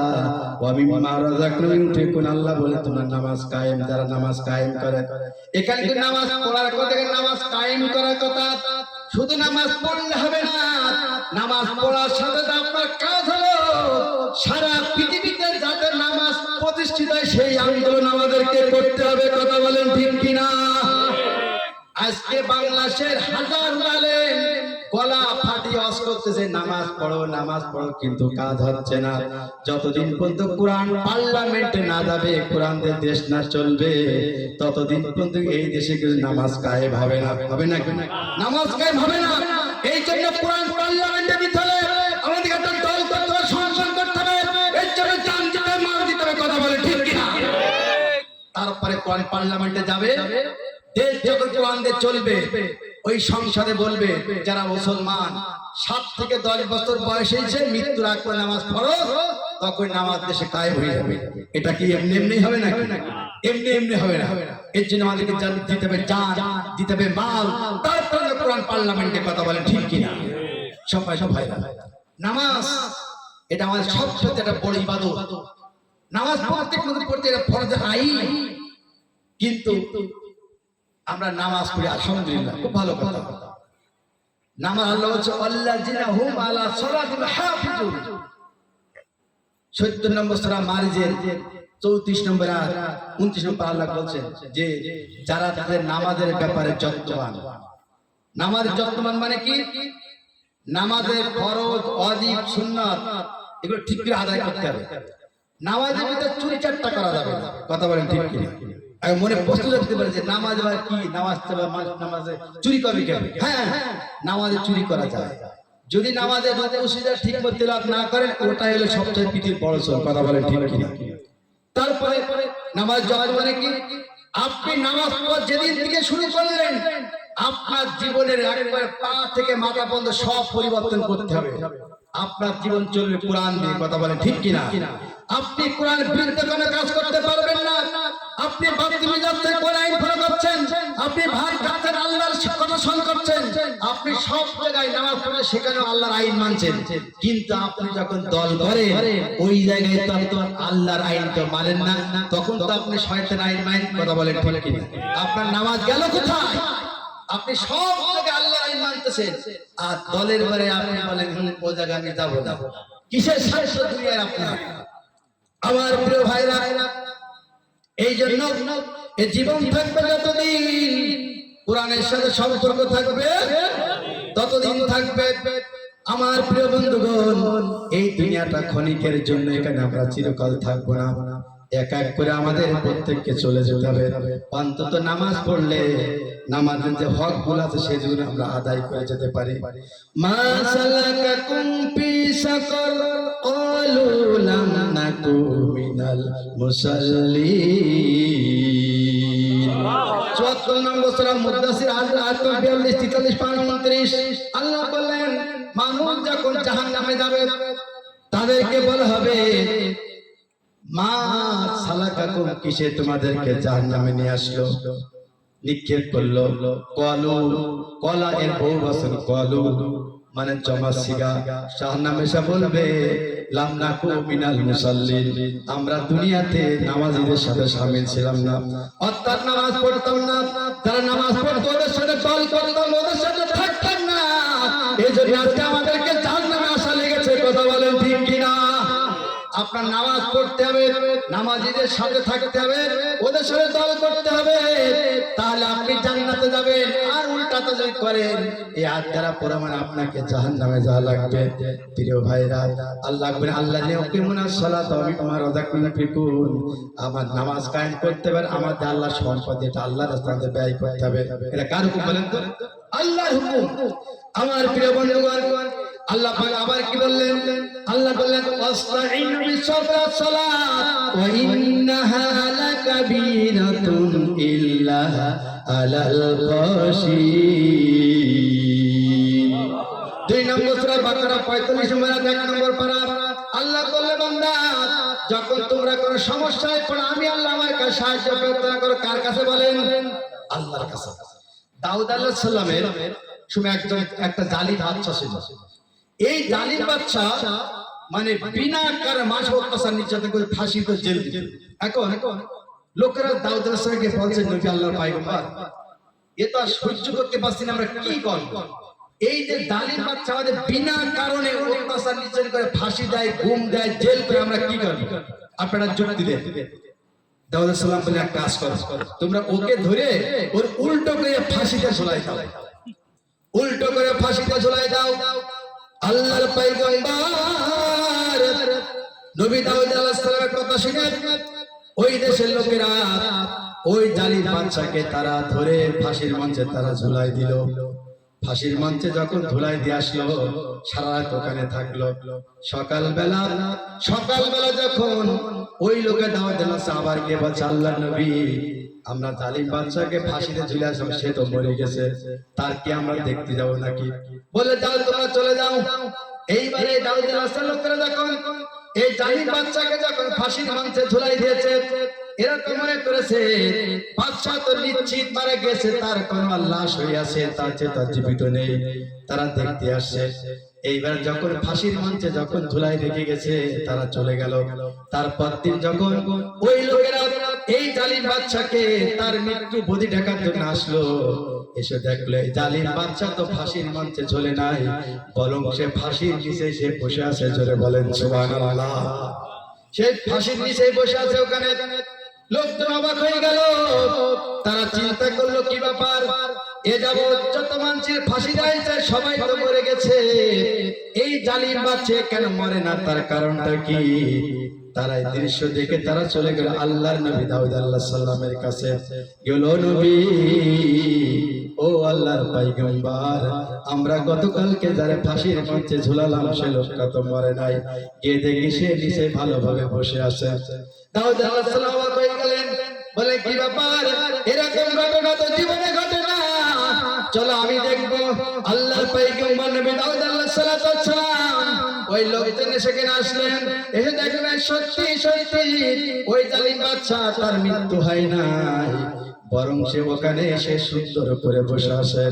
ওয়া মিম্মা রাযাকনাহুম ইউনফিকুন। আল্লাহ বলে তোমরা নামাজ কায়েম, যারা নামাজ কায়েম করে। এখানে কিন্তু নামাজ পড়ার কথা, নামাজ কায়েম করার কথা। শুধু নামাজ পড়লে হবে না, নামাজ পড়ার সাথে আপনার কাজ হলো সারা পৃথিবীতে যাতে নামাজ প্রতিষ্ঠিত হয় সেই আন্দোলন আমাদেরকে করতে হবে। কথা বলেন ঠিক কিনা? আজকে বাংলাদেশের হাজার আলেম গলা ফাটিয়ে ওয়াজ করতেছে নামাজ পড়ো নামাজ পড়ো, কিন্তু কাজ হচ্ছে না। যতদিন পর্যন্ত কোরআন পার্লামেন্টে না যাবে, কোরআনের দেশ না চলবে, ততদিন পর্যন্ত এই দেশে কিন্তু নামাজ কায়েম হবে না। হবে না? নামাজ কায়েম হবে না। এই জন্য কোরআন পার্লামেন্টে দিতে হলে আমাদের একটা দল করতে হবে, সংসদ করতে হবে, এর জন্য জান দিতে হবে, মাল দিতে হবে। কথা বলে ঠিক কিনা? তারপরে কোরআন পার্লামেন্টে যাবে, দেশ যখন কোরআন দিয়ে চলবে, ওই সংসদে বলবে যারা মুসলমান 7 থেকে 10 বছর বয়স হয়েছে, মৃত্যুর আগ পর্যন্ত নামাজ পড়ো, তখন নামাজ দেশে কায়েম হয়ে যাবে। এটা কি এমনি এমনি হবে না? এমনি এমনি হবে না। এর জন্য আমাদেরকে জান দিতে হবে, জান দিতে হবে, মাল, তারপরে কোরআন পার্লামেন্টে। কথা বলে ঠিক কিনা? সবাই ভাইরা, নামাজ এটা আমাদের সবচেয়ে একটা বড় ইবাদত। নামাজ প্রত্যেক নবী পড়তে এটা ফরজ আইন, কিন্তু আমরা নামাজ পড়ি আলহামদুলিল্লাহ, খুব ভালো কথা। নামাজ আল্লাহ বলছে আল্লাযিনা হুম আলা সালাতিহিম হাফিজুন। ৭০ নম্বর সূরা মারিজের 34 নম্বর আয়াত 29 নম্বর আল্লাহ বলছেন যে যারা তাদের নামাজের ব্যাপারে যত্নবান। নামাজের যত্নবান মানে কি? নামাজের ফরজ, ওয়াজিব, সুন্নাত এগুলো ঠিক করে আদায় করতে হবে। নামাজের ভিতরে চুরি চাট্টা করা যাবে না। কথা বলেন ঠিক কিনা? আমি মনে প্রশ্ন করতে পারি যে নামাজ বা কি, নামাজে চুরি করবে কেন? হ্যাঁ, নামাজে চুরি করা যায় যদি নামাজের রুকু সিজদা ঠিক মতো তেলাওয়াত না করেন, ওটাই হলো সবচেয়ে পৃথিবীর বড় চোর। কথা বলেন ঠিক কিনা? তারপরে নামাজ জবাব মানে কি? আপনি নামাজ পড়া যেদিন থেকে শুরু করলেন, আপনার জীবনের একবার পা থেকে মাথা পর্যন্ত সব পরিবর্তন করতে হবে। আপনার জীবন চলবে কোরআন দিয়ে। কথা বলেন ঠিক কিনা? আপনি কোরআনের বিরুদ্ধে কোনো কাজ করতে পারবেন না। আপনি বাতিল যাচ্ছে কোরআন ফলো করছেন, আপনি ভাই কাছের আল্লাহর কথা শুন করছেন, আপনি সব জায়গায় নামাজ পড়ে সেখানে আল্লাহর আইন মানছেন, কিন্তু আপনি যখন দল করে ওই জায়গায় তো আল্লাহর আইন তো মানেন না, তখন তো আপনি শয়তানের আইন মানেন। কথা বলেন ঠিক কিনা? আপনার নামাজ গেল কোথায়? আপনি সব জায়গায় আল্লাহর আইন মানতেছেন, আর দলের পরে আপনি বলেন ও জায়গায় আমি যাবো না। কিসের স্বার্থ দুনিয়ার আপনার? আমার প্রিয় ভাইরা, এই জন্য এই জীবন থাকবে যতদিন কোরআনের সাথে সম্পর্ক থাকবে ততদিন থাকবে। আমার প্রিয় বন্ধুগণ, এই দুনিয়াটা ক্ষণিকের জন্য, এখানে আমরা চিরকাল থাকবো না। এক এক করে আমাদের প্রত্যেককে চলে যেতে হবে। অন্তত নামাজ পড়লে নামাজের যে হক গুলো আছে সেগুলো আমরা আদায় করে যেতে পারি। মা সালাকাকুম ফি সাকার ক্বালু লাম নাকু মিনাল মুসাল্লিন। 74 নম্বর সূরা মুদ্দাসির আয়াত 42 43 29। আল্লাহ বললেন মানুষ যখন জাহান্নামে যাবে তাদেরকে বলা হবে মা সালাকাকুম, কিসে তোমাদেরকে জাহান্নামে নিয়ে আসলো, নিক্ষেপ করলো। কলু, কলা এর বহু বচন কলু মানে জমা সিগা। জাহান্নামে এসে বলবে লাম নাকু মিনাল মুসাল্লিন, আমরা দুনিয়াতে নামাজীদের সাথে শামিল ছিলাম না, অর্থাৎ নামাজ পড়তাম না। যারা নামাজ পড়তো ওদের সাথে দল করতাম, ওদের সাথে থাকতাম না। এই জন্য আজকে আমাদেরকে জাহান্নামে আসা লেগেছে। কথা বলেন ঠিক কিনা? আপনার নামাজ পড়তে হবে, নামাজীদের সাথে থাকতে হবে, ওদের সাথে দল করতে হবে, তাহলে আপনি জান্নাতে যাবেন। আর উল্টাতে যদি করেন এই আয়াত দ্বারা প্রমাণ আপনাকে জাহান্নামে যাওয়া লাগবে। প্রিয় ভাইরা, আল্লাহ বলেন আল্লাহ ইয়াকিমুনাস সালাতা ওয়া মিম্মা রাযাকনাহুম ইউনফিকুন, আমার নামাজ কায়েম করতে হবে, আমাদের আল্লাহর সম্পদ এটা আল্লাহর রাস্তায় ব্যয় করতে হবে। এটা কার হুকুম বলেন তো? আল্লাহর হুকুম। আমার প্রিয় বন্ধুগণ, আল্লাহ পাক আবার কি বললেন? আল্লাহ বললেন ওয়াস্তাইনু বিস-সাবরি ওয়াস-সালাত ওয়া ইন্নাহা লাকাবীরাতুন ইল্লা আলাল খাশিন। 2 নম্বর সূরা বাকারা 45 নম্বর আয়াত 1 নম্বর পারা। আল্লাহ বললেন বান্দা যখন তোমরা কোনো সমস্যায় পড়ো আমি আল্লাহ আমার কাছে সাহায্য প্রার্থনা করো। কার কাছে বলেন? আল্লাহর কাছে। দাউদ আলাইহিস সালামের সময় একটা জালিম বাদশা ছিল। এই জালিম বাদশা মানে বিনা কারণে মানুষ অত্যাচার নির্যাতন করে ফাঁসি তো জেল দিত। এখন লোকেরা দাউদ আলাইহিস সালামকে বলছে নবী আল্লাহর পয়গম্বর এ তো আর সহ্য করতে পারছি না, আমরা কি করব? এই যে জালিম বাদশা আমাদের বিনা কারণে অত্যাচার নির্যাতন করে ফাঁসি দেয়, গুম দেয়, জেল করে, আমরা কি করব? আপনারা যুক্তি দেন। দাউদ আলাইহিস সালাম বলে এক কাজ করো, তোমরা ওকে ধরে ওর উল্টো করে ফাঁসিতে ঝুলাই দাও, উল্টো করে ফাঁসিতে ঝুলাই দাও। আল্লাহর পয়গম্বর নবী দাউদ আলাইহিস সালামের কথা শুনে ওই দেশের লোকেরা ওই জালিম বাদশাকে তারা ধরে ফাঁসির মঞ্চে তারা ঝুলাই দিল। ফাঁসির মঞ্চে যখন ধুলাই দিয়ে আসলো সারা রাত ওখানে থাকলো। সকালবেলা যখন ওই লোকে দাওয়াত দিল আবার গিয়ে বলছে আল্লাহর নবী আমরা জালিম বাদশাকে ফাঁসিতে ঝুলে আসলাম, সে তো মরে গেছে, তার কি আমরা দেখতে যাব নাকি? বলে যাও তোমরা চলে যাও। এইবারে দাউদ আলাইহিস সালাম লোকেরা যখন এই জালিম বাদশাকে যখন ফাঁসির মঞ্চে ঝুলাই দিয়েছে এরকম মনে করেছে বাদশা তো নিশ্চিত মারা গেছে, তার কোনো লাশ হয়ে আছে, তার চেয়ে তার জীবিত নেই। তারা দেখতে আসছে। এইবার যখন ফাঁসির মঞ্চে যখন ধুলাই রেখে গেছে তারা চলে গেল। তারপর দিন যখন ওই লোকেরা এই জালিম বাদশাকে তার মৃত্যু বদি ঢাকার জন্য আসলো, এসে দেখলো এই জালিম বাদশা তো ফাঁসির মঞ্চে ঝুলে নাই, বরং সে ফাঁসির নিচে সে বসে আছে। জোরে বলেন সুবহানাল্লাহ। সে ফাঁসির নিচে বসে আছে ওখানে। লোকজন অবাক হয়ে গেল। তারা চিন্তা করলো কি ব্যাপার, এ যাবৎ যত মানুষের ফাঁসি দিয়েছে সবাই তো মরে গেছে, এই জালিম বাদশা কেন মরে না, তার কারণটা কি? তারা এই দৃশ্য দেখে তারা চলে গেল আল্লাহর নবী দাউদ আলাইহিস সালামের কাছে। গেল নবী, ও আল্লাহর পয়গম্বর আমরা গতকালকে যারা ফাঁসির মঞ্চে ঝুলালাম সে লোকটা তো মরে নাই, গিয়ে দেখি সে নিচে ভালোভাবে বসে আছে। দাউদ আলাইহিস সালাম হয়ে গেলেন, বলে কি ব্যাপার, এরকম ঘটনা তো জীবনে ঘটে না, চলো আমি দেখবো। আল্লাহর পয়গম্বর নবী দাউদ আলাইহিস সালাম ওই লোকজন সেখানে আসলেন। এসে দেখেন সত্যি সত্যি ওই জালিম বাদশা তার মৃত্যু হয় নাই, বরং সে ওখানে এসে সুন্দর করে বসে আছে।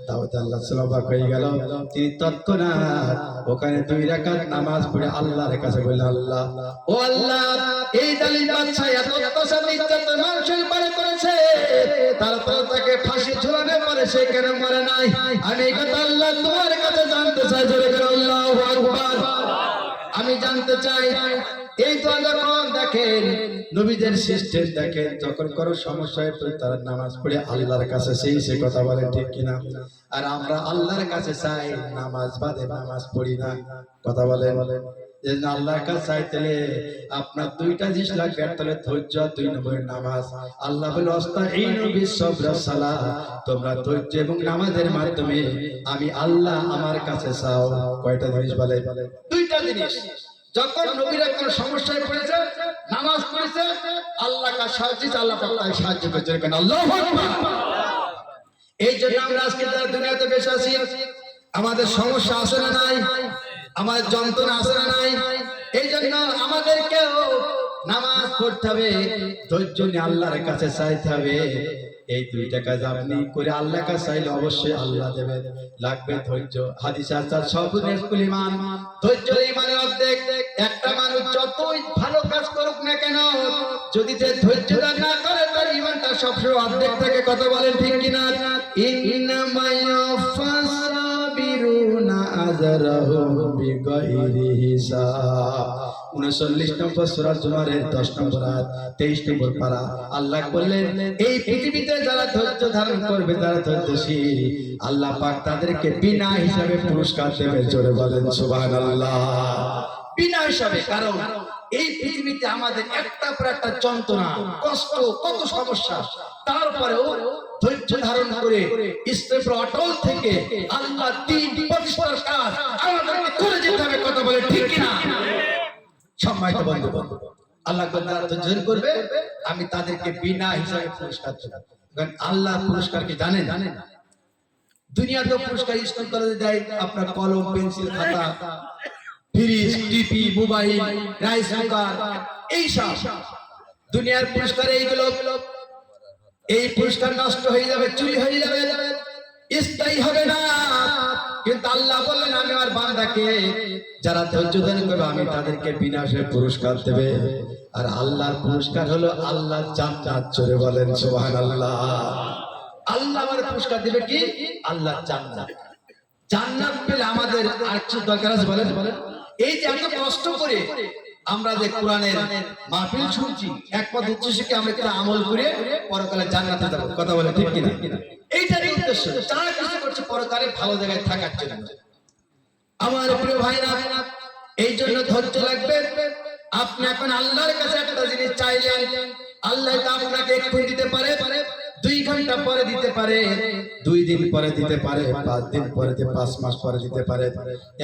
দাউদ আলাইহিস সালাম অবাক হয়ে গেল। তিনি তৎক্ষণাৎ ওখানে 2 রাকাত নামাজ পড়ে আল্লাহর কাছে বললেন আল্লাহ, ও আল্লাহ এই জালিম বাদশা এত অত্যাচার নির্যাতন মানুষের পরে করেছে, তারপর তাকে ফাঁসি ঝুলানো পরে সে কেন মরে নাই? আমি এই কথা আল্লাহ তোমার কাছে জানতে চাই। জোরে করে আল্লাহু আকবার। আমি জানতে চাই এই তো যখন দেখেন নবীদের সিস্টেম দেখেন, যখন কোনো সমস্যা হয় তারা নামাজ পড়ে আল্লাহর কাছে সেই কথা বলেন ঠিক কিনা? আর আমরা আল্লাহর কাছে চাই, নামাজ বাদে নামাজ পড়ি না। কথা বলেন। যে আল্লাহর কাছে চাইতে আপনার দুইটা জিনিস লাগবে, একটা হলো ধৈর্য, দুই নম্বরে নামাজ। আল্লাহ বলে আস্তাঈনু বিস-সাবরি ওয়াস-সালাহ, তোমরা ধৈর্য এবং নামাজের মাধ্যমে আমি আল্লাহ আমার কাছে চাও। কয়টা জিনিস বলে? দুইটা জিনিস। যখন নবীরা কোন সমস্যায় পড়েছে, নামাজ পড়েছে, আল্লাহ কাছে সাহায্য, আল্লাহ পাক তাকে সাহায্য করেছে। কেন? আল্লাহু আকবার। এই জন্য আমরা আজকে যারা দুনিয়াতে বেঁচে আছি, আমাদের সমস্যা আছে না নাই? আমাদের যন্ত্রণা আছে না নাই? এই জন্য আমাদেরকেও নামাজ পড়তে হবে, ধৈর্য নিয়ে আল্লাহর কাছে চাইতে হবে। এই দুইটা কাজ আপনি করে আল্লাহর কাছে চাইলে অবশ্যই আল্লাহ দেবে। লাগবে ধৈর্য। হাদিস আছে সবুল ঈমান, ধৈর্য ঈমানের অর্ধেক। একটা মানুষ যতই ভালো কাজ করুক না কেন, যদি সে ধৈর্য না করে তার ঈমানটা সবসময় অর্ধেক থাকে। কথা বলেন ঠিক কিনা? ইন্নামা ইয়াফসাবিরুনা আজরাহুম বিগাইরি হিসাব। 39 নম্বর সূরা জুমারের 10 নম্বর আয়াত, 23 নম্বর পারা। আল্লাহ বললেন এই পৃথিবীতে যারা ধৈর্য ধারণ করবে, যারা ধৈর্যশীল, আল্লাহ পাক তাদেরকে বিনা হিসাবে পুরস্কার দেবে। জোরে বলেন সুবহানাল্লাহ। বিনা হিসাবে। কারণ এই পৃথিবীতে আমাদের একটা পর একটা যন্ত্রণা, কষ্ট, কত সমস্যা, তারপরেও ধৈর্য ধারণ করে ইসলামের অটল থেকে আল্লাহ দ্বীন প্রতিষ্ঠার কাজ আমাদেরকে করে যেতে হবে। কথা বলে ঠিক কিনা? সম্মানিত বন্ধু, আল্লাহ যারা ধৈর্য করবে আমি তাদেরকে বিনা হিসাবে পুরস্কার দেব। কারণ আল্লাহ পুরস্কার কি জানেন? দুনিয়াতে পুরস্কার স্কুল কলেজে দেয় আপনার কলম, পেন্সিল, খাতা, fridge, TV, mobile, rice cooker, এই সব দুনিয়ার পুরস্কার। এইগুলো, এই পুরস্কার নষ্ট হয়ে যাবে, চুরি হয়ে যাবে, স্থায়ী হবে না। কিন্তু আল্লাহ বললেন আমি আমার বান্দাকে যারা ধৈর্য ধারণ করবে আমি তাদেরকে বিনাশে পুরস্কার দেবে। আর আল্লাহর পুরস্কার হলো আল্লাহর জান্নাত। জোরে বলেন সুবহানাল্লাহ। আল্লাহ আমাদের পুরস্কার দেবে কি? আল্লাহর জান্নাত। জান্নাত পেলে আমাদের আর কিছু দরকার আছে? বলেন। এই যে এত কষ্ট করে আমরা যে কোরআনের মাহফিল শুনছি, একমাত্র উদ্দেশ্য কি? আমরা একটা আমল করে পরকালে জান্নাতে যাব। কথা বলে ঠিক কিনা? এইটারই উদ্দেশ্য। যারা কিছু করছে পরকালে ভালো জায়গায় থাকার জন্য। আমার প্রিয় ভাইরা, এই জন্য ধৈর্য লাগবে। আপনি এখন আল্লাহর কাছে একটা জিনিস চাইলেন, আল্লাহ তা আপনাকে এক্ষুনি দিতে পারে, 2 ঘন্টা পরে দিতে পারে, 2 দিন পরে দিতে পারে, 5 দিন পরে, 5 মাস পরে দিতে পারে,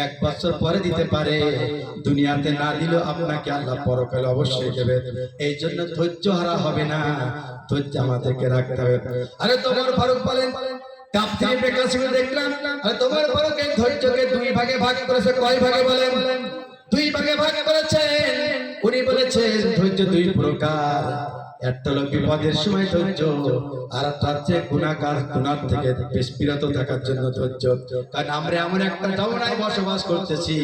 1 বছর পরে দিতে পারে। দুনিয়াতে না দিলেও আপনাকে আল্লাহ পরকালে অবশ্যই দেবে। এই জন্য ধৈর্য হারা হবে না, ধৈর্য আমাদেরকে রাখতে হবে। আরে তোমার ফারুক বলেন, তাফসীরে ইবনে কাসির দেখলাম, আরে তোমার ফারুক এই ধৈর্যকে 2 ভাগে ভাগ করেছে। কয় ভাগে বলেন? 2 ভাগে ভাগ করেছেন। উনি বলেছেন ধৈর্য 2 প্রকার। একটা হলো বিপদের সময় ধৈর্য, আর একটা হচ্ছে গুনার থেকে বিরত থাকার জন্য ধৈর্য। কারণ আমরা এমন একটা জমানায় বসবাস করতেছি,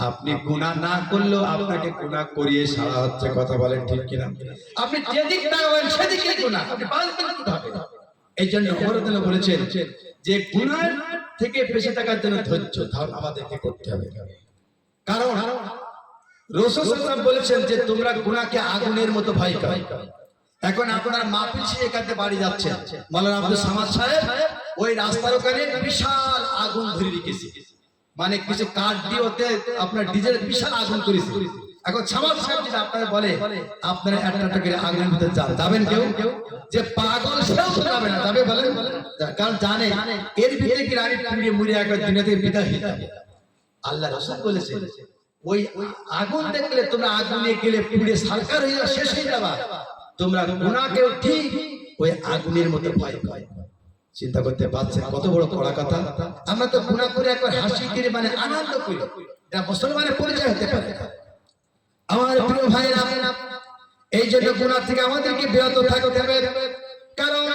আপনি গুনাহ না করলেও আপনাকে গুনাহ করিয়ে সারা হচ্ছে। কথা বলেন ঠিক কিনা? আপনি যেদিক তাকাবেন সেদিকে গুনাহ, আপনি বাঁচবেন কিভাবে? এই জন্য ওমর রাদিয়াল্লাহু বলেছেন যে গুনাহ থেকে বেঁচে থাকার জন্য ধৈর্য ধারণ আমাদেরকে করতে হবে। কারণ রাসূল সাল্লাল্লাহু আলাইহি ওয়াসাল্লাম বলেছেন যে তোমরা গুনাহকে আগুনের মতো ভয় করো। এখন আপনারা মাহফিল শেষে এখানে বাড়ি যাচ্ছেন, মাওলানা আব্দুল সামাদ সাহেব ওই রাস্তার ওখানে বিশাল আগুন ধরে রেখেছে, মানে কিছু কাঠ দিয়ে ওতে আপনার ডিজেল বিশাল আগুন করেছে। এখন সামাদ সাহেব যদি আপনারা বলে আপনারা একটা করে আগুনের ভিতরে যাবেন? কেউ যে পাগল সেও যাবে না। যাবে? বলেন। কারণ জানে এর ভিতরে কি আমি পুড়িয়ে মুড়ে একবার দুনিয়া থেকে বিদায় হয়ে যাবে। আল্লাহ রাসূল বলেছেন ওই আগুন দেখলে তোমরা আগুনে গেলে পুড়ে সারকার হয়ে যাবে, শেষ হয়ে যাবে। তোমরা গুনাহকেও ঠিক ওই আগুনের মতো ভয় করো। চিন্তা করতে পারছেন কত বড় কড়া কথা? আমরা তো গুনাহ করে একবার হাসি করে মানে আনন্দ করি, এটা মুসলমানের পরিচয় হতে পারে। আমার প্রিয় ভাইরা, এই জন্য গুনাহ থেকে আমাদেরকে বিরত থাকতে হবে। কারণ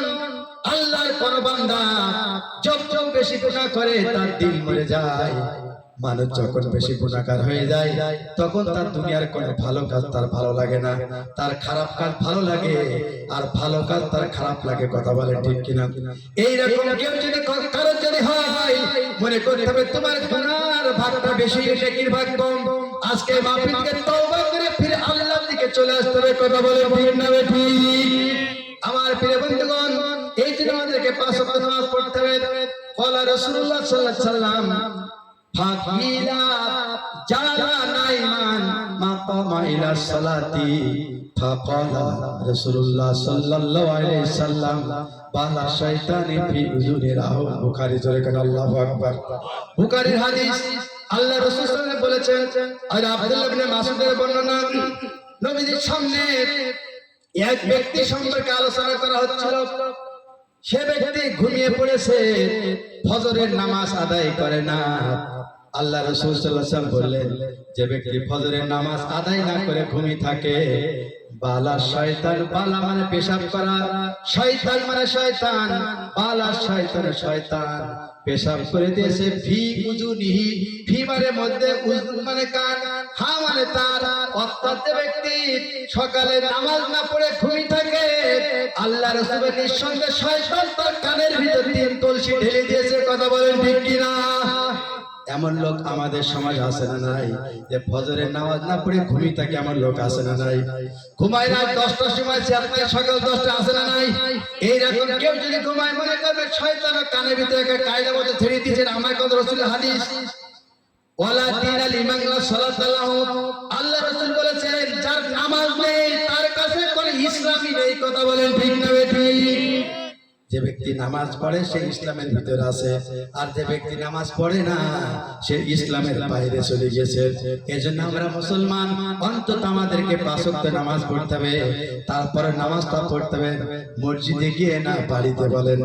আল্লাহর কোন বান্দা যত বেশি গুনাহ করে তার দিল মরে যায়। মানুষ যখন বেশি গুনাহগার হয়ে যায় তখন তার দুনিয়ার কোনো ভালো কাজ তার ভালো লাগে না, তার খারাপ কাজ ভালো লাগে, আর ভালো কাজ তার খারাপ লাগে। কথা বলে ঠিক কিনা? এইরকম কেউ যদি কারো যদি হয়, মনে করতে হবে তোমার গুনার ভাগটা বেশি, নেকির ভাগ কম। আজকে মাহফিল থেকে তওবা করে ফিরে আল্লাহর দিকে চলে আসতে হবে। কথা বলে ঠিক না ঠিক? আমার প্রিয় বন্ধুগণ, এই জন্য আমাদেরকে 5 ওয়াক্ত নামাজ পড়তে হবে। ক্বালা রাসূলুল্লাহ সাল্লাল্লাহু আলাইহি ওয়াসাল্লাম, ফাকিলা জালা নাইমান মাকামা ইলা সালাতি ফাকালা রাসূলুল্লাহ সাল্লাল্লাহু আলাইহি সাল্লাম বালা শয়তানি ফি উযুরি রাহু। বুখারী জোরে কান আল্লাহু আকবার। বুখারীর হাদিস, আল্লাহ রাসূল সাল্লাল্লাহু আলাইহি বলেছেন, আর আব্দুল্লাহ ইবনে মাসউদের বর্ণনা, নবীজির সামনে এক ব্যক্তি সম্পর্কে আলোচনা করা হচ্ছিল। সে ব্যক্তি ঘুমিয়ে পড়েছে, ফজরের নামাজ আদায় করে না। আল্লাহ রাসূল সাল্লাল্লাহু আলাইহি ওয়াসাল্লাম বললেন, যে ব্যক্তি ফজরের নামাজ আদায় না করে ঘুমিয়ে থাকে, বালা শয়তান, বালা মানে পেশাব করা, শয়তান মানে শয়তান, বালা শয়তান শয়তান পেশাব করে দিয়েছে। ফি উযুনিহি, ফি মানে মধ্যে, উযু মানে কান, হা মানে তার। অর্থাৎ যে ব্যক্তি সকালে নামাজ না পড়ে ঘুমিয়ে থাকে, আল্লাহ রাসূলের নিঃসন্দেহে শয়তান তার কানের ভিতর 3 কলসি ঢেলে দিয়েছে। কথা বলেন ঠিক কিনা? এমন লোক আমাদের সমাজ আছে না নাই? যে ফজরের নামাজ না পড়ে ঘুমিয়ে থাকে, এমন লোক আছে না নাই? ঘুমায় রাত 10টার সময়, আপনার সকাল 10টা আছে না নাই? এইরকম কেউ যদি ঘুমায়, মনে করবে শয়তান কানের ভিতরে একটা কায়দা মতো ছেড়ে দিয়েছেন। আমার কথা রাসূলের হাদিস, ওয়ালা দিনা লিমান লা সালাত লাহু। আল্লাহ রাসূল বলেছেন, যার নামাজ নেই তার কাছে কোনো ইসলামই নেই। কথা বলেন ঠিক না বেঠিক? যে ব্যক্তি নামাজ পড়ে সে ইসলামের ভিতরে আছে, আর যে ব্যক্তি নামাজ পড়ে না সে ইসলামের বাইরে চলে গেছে। এজন্য আমরা মুসলমান, অন্তত আমাদেরকে 5 ওয়াক্ত নামাজ পড়তে হবে। তারপরে নামাজটা পড়তে হবে মসজিদে গিয়ে, না বাড়িতে। বলেন,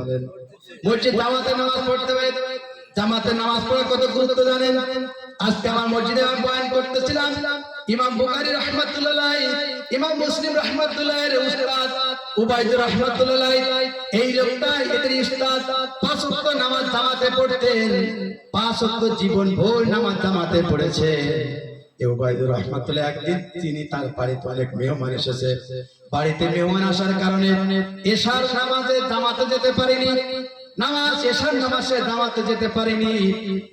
মসজিদ জামাতে নামাজ পড়তে হবে। জামাতে নামাজ পড়া কত গুরুত্ব জানেন? আজকে আমার মসজিদে আমি বয়ান করতেছিলাম, ইমাম বুখারী রাহমাতুল্লাহ আলাইহি, ইমাম মুসলিম রাহমাতুল্লাহ আলাইহির উস্তাদ উবাইদুর রাহমাতুল্লাহ আলাইহি, এই লোকটা এদের উস্তাদ 5 ওয়াক্ত নামাজ জামাতে পড়তেন। 5 ওয়াক্ত জীবন ভোর নামাজ জামাতে পড়েছে। এই উবাইদুর রাহমাতুল্লাহ, একদিন তিনি তার বাড়িতে অনেক মেহমান এসেছে। বাড়িতে মেহমান আসার কারণে এশার নামাজে জামাতে যেতে পারেনি। এশার নামাজে জামাতে যেতে পারেনি।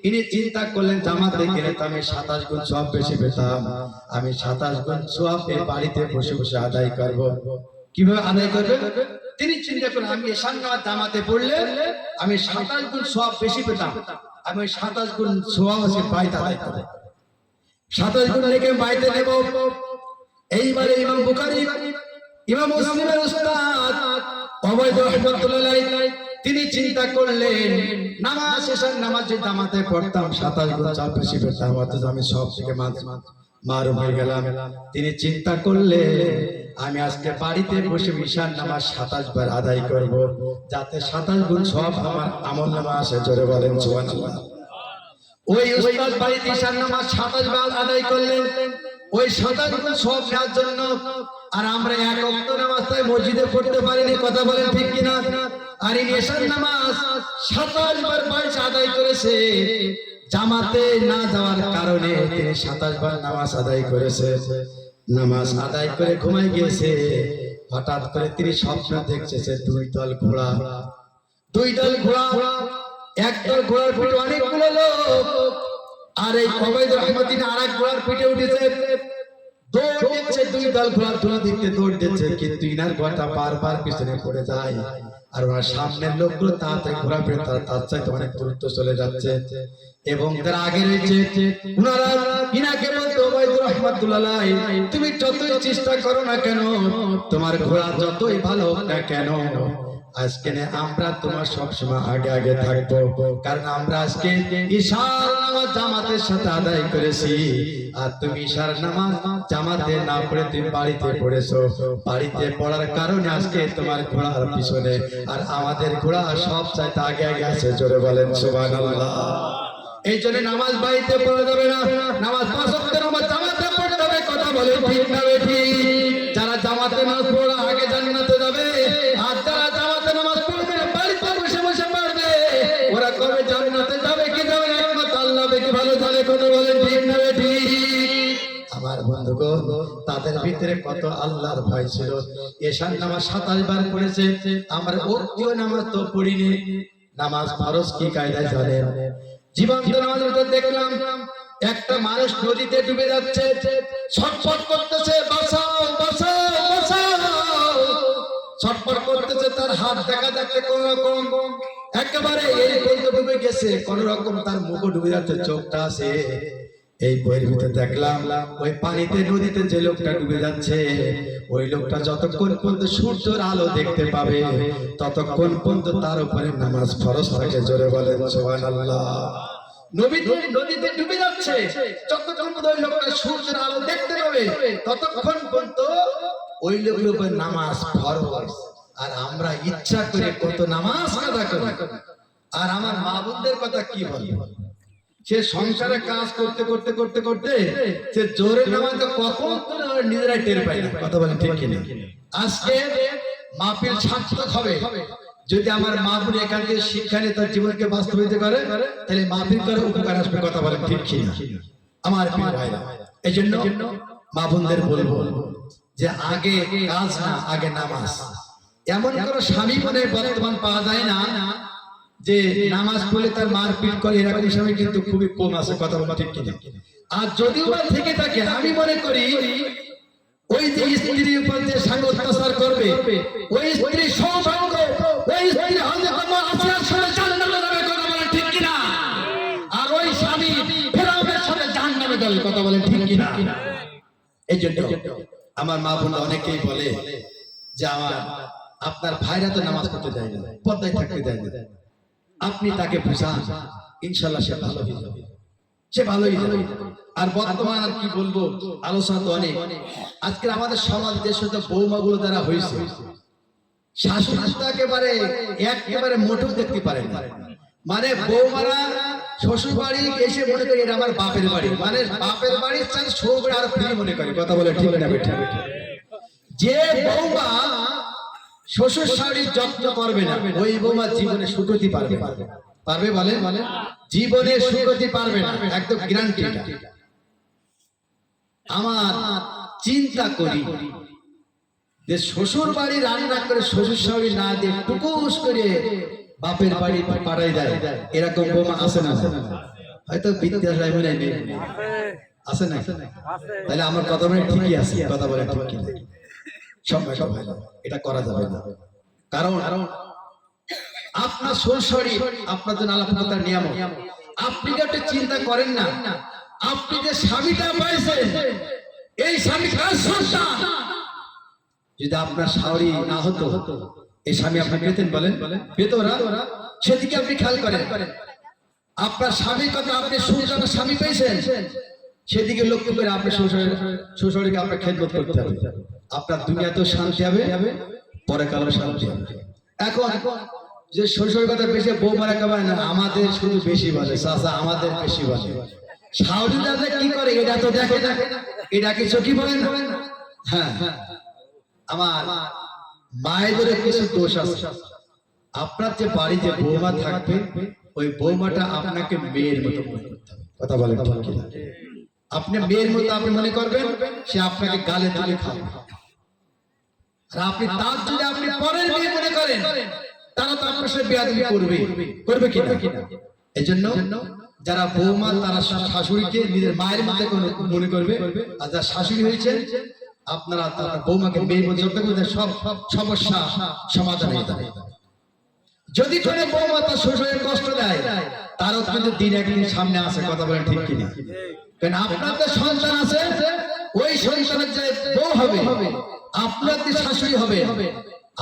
ইনি চিন্তা করলেন, জামাতে গেলে তো আমি 27 গুণ সওয়াব বেশি পেতাম, আমি 27 গুণ সওয়াব বাড়িতে বসে বসে আদায় করব। কিভাবে আদায় করবে? তিনি চিন্তা করলেন, আমি এশার নামাজ জামাতে পড়লে আমি 27 গুণ সওয়াব বেশি পেতাম, আমি 27 গুণ সওয়াব আছে বাড়িতে আদায় করব। 27 গুণ রেখে বাড়িতে নেব। এইবারে ইমাম বুখারী, ইমাম মুসলিমের উস্তাদ উবাইদুর রাহমাতুল্লাহ আলাইহি, তিনি চিন্তা করলেন, নামাজ এশার নামাজে জামাতে পড়তাম 27 গুণ সওয়াব বেশি পেতাম, অথচ আমি সব থেকে মারুম হয়ে গেলাম। তিনি চিন্তা করলেন, আমি আজকে বাড়িতে বসে ঈশার নামাজ 27 বার আদায় করব, যাতে 27 গুণ সওয়াব আমার আমলনামা আসে। জোরে বলেন সুবহানাল্লাহ। ওই উস্তাদ বাড়িতে ঈশার নামাজ 27 বার আদায় করলেন ওই 27 গুণ সওয়াব নেওয়ার জন্য। আর আমরা এক ওয়াক্ত নামাজ তাই মসজিদে পড়তে পারিনি। কথা বলেন ঠিক কিনা? আর এই ঈশার নামাজ 27 বার বাড়িতে আদায় করেছে। জামাতে না যাওয়ার কারণে তিনি 27 বার নামাজ আদায় করেছে। নামাজ আদায় করে ঘুমাই গিয়েছে। হঠাৎ করে তিনি স্বপ্ন দেখছে, 2 দল ঘোড়া, 2 দল ঘোড়া, এক দল ঘোড়ার পিঠে অনেকগুলো লোক, আর এই উবাইদুর রাহমাতুল্লাহ আরেক ঘোড়ার পিঠে উঠেছে। দৌড় দিচ্ছে, 2 দল ঘোড়া দুই দিকে দৌড় দিচ্ছে, কিন্তু ইনার ঘোড়াটা বারবার পিছনে পড়ে যায়। আর ওনার সামনের লোকগুলো তাড়াতাড়ি ঘোড়া পেয়ে তার চাইতে অনেক দ্রুত চলে যাচ্ছে, এবং তার আগে রয়েছে। ওনারা ইনাকে বলতে, উবাইদুর রাহমাতুল্লাহ আলাইহি, তুমি যতই চেষ্টা করো না কেন, তোমার ঘোড়া যতই ভালো হোক না কেন, আজকে আমরা তোমার সবসময় আগে আগে থাকবো, কারণ আমরা আজকে ঈশার নামাজ জামাতের সাথে আদায় করেছি, আর তুমি ঈশার নামাজ জামাতে না পড়ে তুমি বাড়িতে পড়েছো। বাড়িতে পড়ার কারণে আজকে তোমার ঘোড়ার পিছনে, আর আমাদের ঘোড়া সব চাইতে আগে আগে আছে। জোরে বলেন সুবহানাল্লাহ। এই জন্য নামাজ বাড়িতে পড়া যাবে না, নামাজ 5 ওয়াক্ত নামাজ জামাতে পড়তে হবে। কথা বলে ঠিক না বেঠিক? যারা জামাতে নামাজ পড়া আগে জান্নাতে যাবে, আর যারা জামাতে নামাজ পড়বে বাড়িতে বসে বসে পড়বে, ওরা কবে জান্নাতে যাবে কি যাবে একমাত্র আল্লাহ বেশি ভালো জানে। কথা বলেন ঠিক না বেঠিক? আমার বন্ধুগণ, তাদের ভিতরে কত আল্লাহর ভয় ছিল। এশার নামাজ 27 বার পড়েছে। আমরা ওক্তীয় নামাজ তো পড়িনি। নামাজ ফরজ কি কায়দায় জানেন? জীবন্ত নামাজের তো দেখলাম একটা মানুষ নদীতে ডুবে যাচ্ছে, ছটফট করতেছে, বাঁচাও বাঁচাও বাঁচাও, ছটফট করতেছে, তার হাত দেখা যাচ্ছে কোন রকম, একেবারে এই পর্যন্ত ডুবে গেছে, কোন রকম তার মুখ ডুবে যাচ্ছে, চোখটা আছে। এই বইয়ের ভিতরে দেখলাম ওই পানিতে নদীতে যে লোকটা ডুবে যাচ্ছে, ওই লোকটা যতক্ষণ পর্যন্ত সূর্যের আলো দেখতে পাবে ততক্ষণ পর্যন্ত তার উপরে নামাজ ফরজ থাকে। জোরে বলেন সুবহানাল্লাহ। নদীতে ডুবে যাচ্ছে, যতক্ষণ পর্যন্ত ওই লোকটা সূর্যের আলো দেখতে পাবে ততক্ষণ পর্যন্ত ওই লোকের উপর নামাজ ফরজ। আর আমরা ইচ্ছা করে কত নামাজ কাজা করি। আর আমার মা বোনদের কথা কি বলবো, সে সংসারে কাজ করতে করতে করতে করতে সে জোরে নামাজটা কখন নিজেরাই টের পায় না। কথা বলেন ঠিক কিনা? আজকে মাহফিল সার্থক হবে যদি আমার মা বোন এখান থেকে শিক্ষা নিয়ে তার জীবনকে বাস্তবায়িত করে, তাহলে মাহফিল করে উপকার আসবে। কথা বলেন ঠিক কিনা আমার প্রিয় ভাইরা? এই জন্য মা বোনদের বলবো যে আগে কাজ না, আগে নামাজ। এমন কোন স্বামী মনে বর্তমান পাওয়া যায় না যে নামাজ পড়লে তার মারপিট করে, এরকম স্বামী কিন্তু খুবই কম আছে। কথা বলা ঠিক কিনা? আর যদিও বা থেকে থাকে, আমি মনে করি ওই যে স্ত্রীর উপর যে স্বামী অত্যাচার করবে, ওই স্ত্রী সৌভাগ্য, ওই স্ত্রী হযরত আসিয়ার সাথে জান্নাতে যাবে। কথা বলেন ঠিক কিনা? আর ওই স্বামী ফেরাউনের সাথে জাহান্নামে যাবে। কথা বলেন ঠিক কিনা? এই জন্য আমার মা বোন অনেকেই বলে যে আপনার ভাইরা তো নামাজ পড়তে দেয় না, পর্দায় থাকতে দেয় না, আপনি তাকে বুঝান, ইনশাআল্লাহ সে ভালো হয়ে যাবে, সে ভালোই যাবে। আর বর্তমান আর কি বলবো, আলোচনা তো অনেক। আজকে আমাদের সমাজ দেশে তো বৌমাগুলো দ্বারা হয়েছে, শাশুড়ি তো একেবারে মোটেও দেখতে পারে না। মানে বৌমারা শ্বশুর বাড়ি এসে মনে করে এটা আমার বাপের বাড়ি, মানে বাপের বাড়ির চান শ্বশুর বাড়ি আরো ফ্রি মনে করে। কথা বলে ঠিক না বেটা? যে বৌমা শ্বশুর শাড়ির যত্ন করবে না, ওই বৌমা জীবনে সুখতি পারবে পারবে বলেন? জীবনে সুখতি পারবে না, একদম গ্যারান্টি। আমার চিন্তা করি যে শ্বশুর বাড়ি রান্না করে শ্বশুর শাড়ি না দিয়ে টুকুস করে বাপের বাড়ি পাঠাই দেয়, এরকম বৌমা আছে না? হয়তো বিদ্যালয় মনে নেই, আছে না? তাহলে আমার কথা বলে ঠিকই আছে। কথা বলে ঠিক কি? এটা করা যাবে না, কারণ আপনার শ্বশুরই আপনার জন্য আল্লাহ তাআলার নিয়ামত। আপনি একটা চিন্তা করেন না, আপনি যে স্বামীটা পাইছেন, এই স্বামী কার সন্তান? যদি আপনার শাওরি না হতো, এই স্বামী আপনি পেতেন? বলেন পেত ওরা? সেদিকে আপনি খেয়াল করেন। আপনার স্বামীর কথা, আপনি সুন্দর স্বামী পেয়েছেন, সেদিকে লক্ষ্য করে আপনি শ্বশুরকে আপনার খেদমত করতে হবে। আপনার দুনিয়াতেও শান্তি হবে, পরে কালো শান্তি হবে। এখন যে শ্বশুর কথা বেশি বৌমারা কামায় না, আমাদের শুধু বেশি বলে, চাচা আমাদের বেশি বলে। শাওরি দাদা কি করে এটা তো দেখে না, এটা কিছু কি বলেন? হ্যাঁ, আমার মায়েদের কিছু দোষ আছে। আপনার যে বাড়ি যে বৌমা থাকবে, ওই বৌমাটা আপনাকে মেয়ের মতো মনে করতে হবে। কথা বলেন ঠিক কিনা? আপনি মেয়ের মতো আপনি মনে করবেন, সে আপনাকে গালে তুলে খাবে। আর আপনি তার যদি আপনি পরের মেয়ে মনে করেন, তারা তো আপনার সাথে বেয়াদবি করবে কিনা? এই জন্য যারা বৌমা তারা শাশুড়িকে নিজের মায়ের মতো মনে করবে, আর যারা শাশুড়ি হয়েছে আপনারা তার বৌমাকে মেয়ের মতো করতে, সব সমস্যা সমাধান হয়ে যাবে। যদি কোনো বৌমা তার শ্বশুরের কষ্ট দেয়, তারও কিন্তু দিন একদিন সামনে আসে। কথা বলেন ঠিক কিনা? কারণ আপনার যে সন্তান আছে, ওই সন্তানের যে বউ হবে, আপনার যে শাশুড়ি হবে,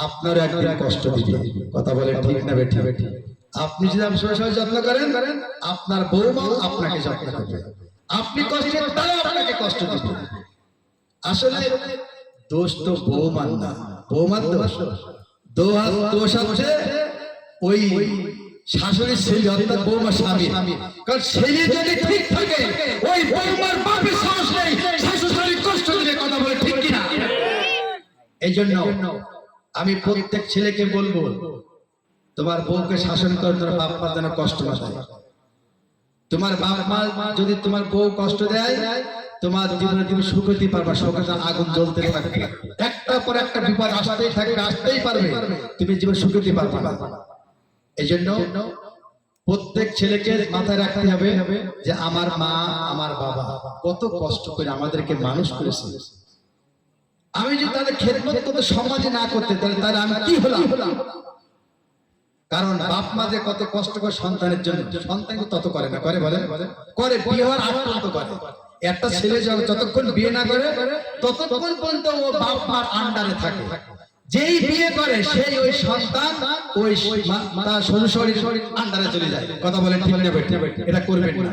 আপনার একদিন কষ্ট দিবে। কথা বলেন ঠিক না বেঠিক? আপনি যদি আপনার শ্বশুরের যত্ন করেন, আপনার বৌমা আপনাকে যত্ন করবে। আপনি কষ্ট দেন, তারা আপনাকে কষ্ট দিবে। আসলে দোষ তো বৌমার না, বৌমার দোষ হচ্ছে ওই শাশুড়ির ছেলে, অর্থাৎ বৌমার স্বামী। কারণ ছেলে যদি ঠিক থাকে, ওই বৌমার বাপের সাহস নেই শাশুড়ি শাশুড়ি কষ্ট দিবে। কথা বলে ঠিক কিনা? এই জন্য আমি প্রত্যেক ছেলেকে বলবো, তোমার বউকে শাসন করে তোমার বাপ মা যেন কষ্ট না দেয়। তোমার বাপ মা যদি তোমার বউ কষ্ট দেয়, তোমার জীবনে তুমি সুখতি পারবা, সুখে আগুন জ্বলতে থাকবে, একটা পর একটা বিপদ আসতেই থাকবে, আসতেই পারবে, তুমি জীবন সুখতি পারবে না। এই জন্য প্রত্যেক ছেলেকে মাথায় রাখতে হবে যে আমার মা আমার বাবা কত কষ্ট করে আমাদেরকে মানুষ করেছে। আমি যদি তাদের খেদমত করতে সমাজে না করতে, তাহলে আমি কি হলাম? কারণ বাপ মা যে কত কষ্ট করে সন্তানের জন্য, সন্তানকে তত করে না, করে বলে করে বিয়ে হওয়ার আগ পর্যন্ত করে। একটা ছেলে যতক্ষণ বিয়ে না করে ততক্ষণ পর্যন্ত ও বাপ মার আন্ডারে থাকে। যেই বিয়ে করে সেই ওই সন্তান ওই তার শ্বশুরের আন্ডারে চলে যায়। কথা বলেন ঠিক না বেঠিক? এটা করবেন না,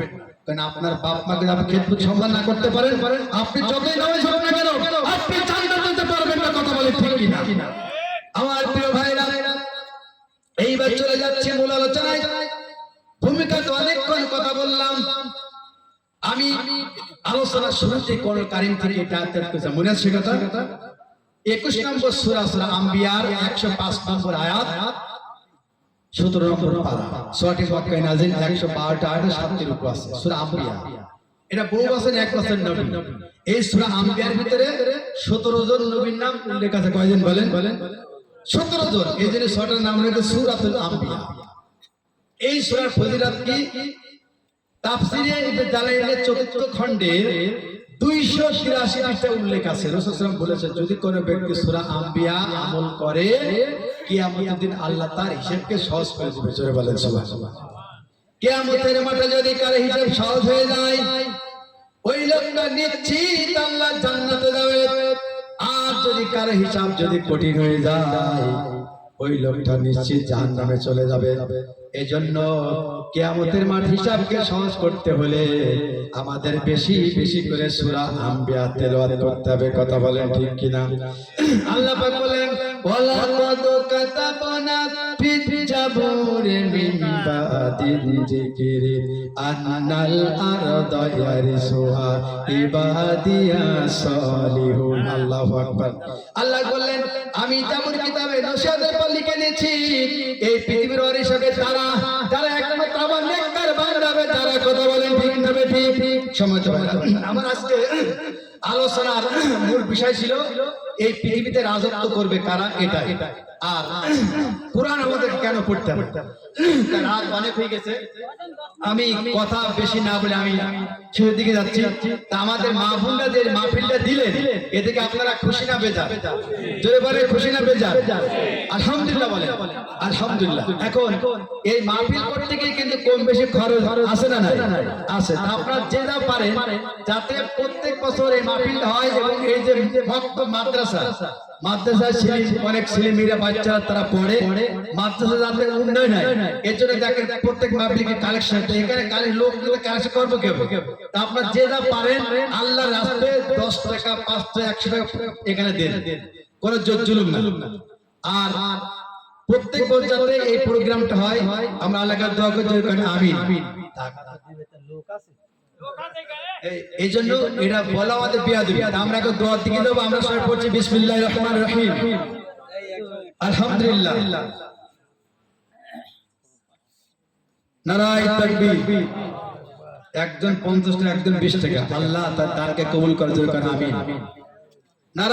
কারণ আপনার বাপ মাকে আপনি খেদমত সম্মান না করতে পারেন, আপনি যতই নামাজ পড়েন না কেন আপনি জান্নাত পেতে পারবেন না। কথা বলেন ঠিক কিনা? আমার প্রিয় ভাইরা, এইবার চলে যাচ্ছে মূল আলোচনায়। ভূমিকা তো অনেকক্ষণ কথা বললাম। আমি আলোচনা শুরুতে কোন কারিম থেকে এটা মনে আছে কথা? 21 নম্বর সূরা, সূরা আম্বিয়ার 105 নম্বর আয়াত, 17 নম্বর পারা। সূরাটি মক্কায় নাযিল, 112টা আয়াতে 7টি রুকু আছে। সূরা আম্বিয়া এটা বহু বছর এক বছর নবী। এই সূরা আম্বিয়ার ভিতরে 17 জন নবীর নাম উল্লেখ আছে। কয়জন বলেন? 17 জন। এই জন্য সূরাটার নাম হলো সূরাতুল আম্বিয়া। এই সূরার ফজিলত কি? তাফসীরে ইবনে জালালাইনের 4th খণ্ডের 283 পৃষ্ঠায় উল্লেখ আছে। রাসূল সাল্লাল্লাহু আলাইহি ওয়াসাল্লাম বলেছেন, যদি কোনো ব্যক্তি সূরা আম্বিয়া আমল করে কিয়ামতের দিন আল্লাহ তার হিসাবকে সহজ করে দিবে। জোরে বলেন সুবহানাল্লাহ। কিয়ামতের মাঠে যদি কার হিসাব সহজ হয়ে যায়, ওই লোকটা নিশ্চিত আল্লাহ জান্নাতে যাবে। আর যদি কার হিসাব যদি কঠিন হয়ে যায়, ওই লোকটা নিশ্চিত জাহান্নামে চলে যাবে। এজন্য কিয়ামতের মাঠ হিসাবকে সহজ করতে হলে আমাদের বেশি বেশি করে সূরা আম্বিয়া তেলাওয়াত করতে হবে। কথা বলেন ঠিক কিনা? আল্লাহ পাক বলেন, ওয়ালাকাদ কাতাবনা ফিল জাবুরি মিন বাদিল যিকরি আন্নাল আরদা ইয়ারিসুহা ইবাদিয়াস সালিহুন। আল্লাহু আকবার। আল্লাহ বললেন, আমি জাবুর কিতাবে নসিহতের পর লিখে নিয়েছি, এই পৃথিবীর ওয়ারিসকে তারা যারা একমাত্র আমার নেককার বান্দা হবে যারা। কথা বলেন ঠিক না বেঠিক? সময় তো আমার আজকে আলোচনার মূল বিষয় ছিল এই পৃথিবীতে রাজত্ব করবে কারা, এটা। আর কোরআন আমাদেরকে কেন পড়তে হবে? রাত অনেক হয়ে গেছে, আমি কথা বেশি না বলে আমি শেষের দিকে যাচ্ছি। তা আমাদের মাহফিলটা যে মাহফিলটা দিলেন, এ থেকে আপনারা খুশি না বেজার? জোরে বলে খুশি না বেজার? আলহামদুলিল্লাহ বলেন আলহামদুলিল্লাহ। এখন এই মাহফিল করতে গিয়ে কিন্তু কম বেশি খরচ আছে না? নাই আছে। আপনারা যে যা পারেন যাতে প্রত্যেক বছর এই মাহফিল হয়, এবং এই যে ভক্ত মাদ্রাসায় অনেক ছেলে মেয়েরা বাচ্চারা তারা পড়ে, মাদ্রাসা যাতে উন্নয়ন হয় এর জন্য দেখেন প্রত্যেক মাহফিলে কালেকশন। এখানে লোক কালেকশন করবো কেউ? আপনারা যে যা পারেন আল্লাহর রাস্তায় 10 টাকা 5 টাকা 100 টাকা এখানে দেন, কোনো জোর জুলুম না। আর প্রত্যেক বছর যাতে এই প্রোগ্রামটা হয় আমরা আল্লাহকে দোয়া করতে পারি, আমিন। এই জন্য এটা বলা আমাদের বিয়াদবি। আমরা এখন দোয়ার দিকে যাবো। আমরা সবাই পড়ছি বিসমিল্লাহির রহমানির রহিম, আলহামদুলিল্লাহ, নারায়ে তাকবীর। একজন 50 টাকা, একজন 20 টাকা। আল্লাহ তার দানকে কবুল করে, আমিন।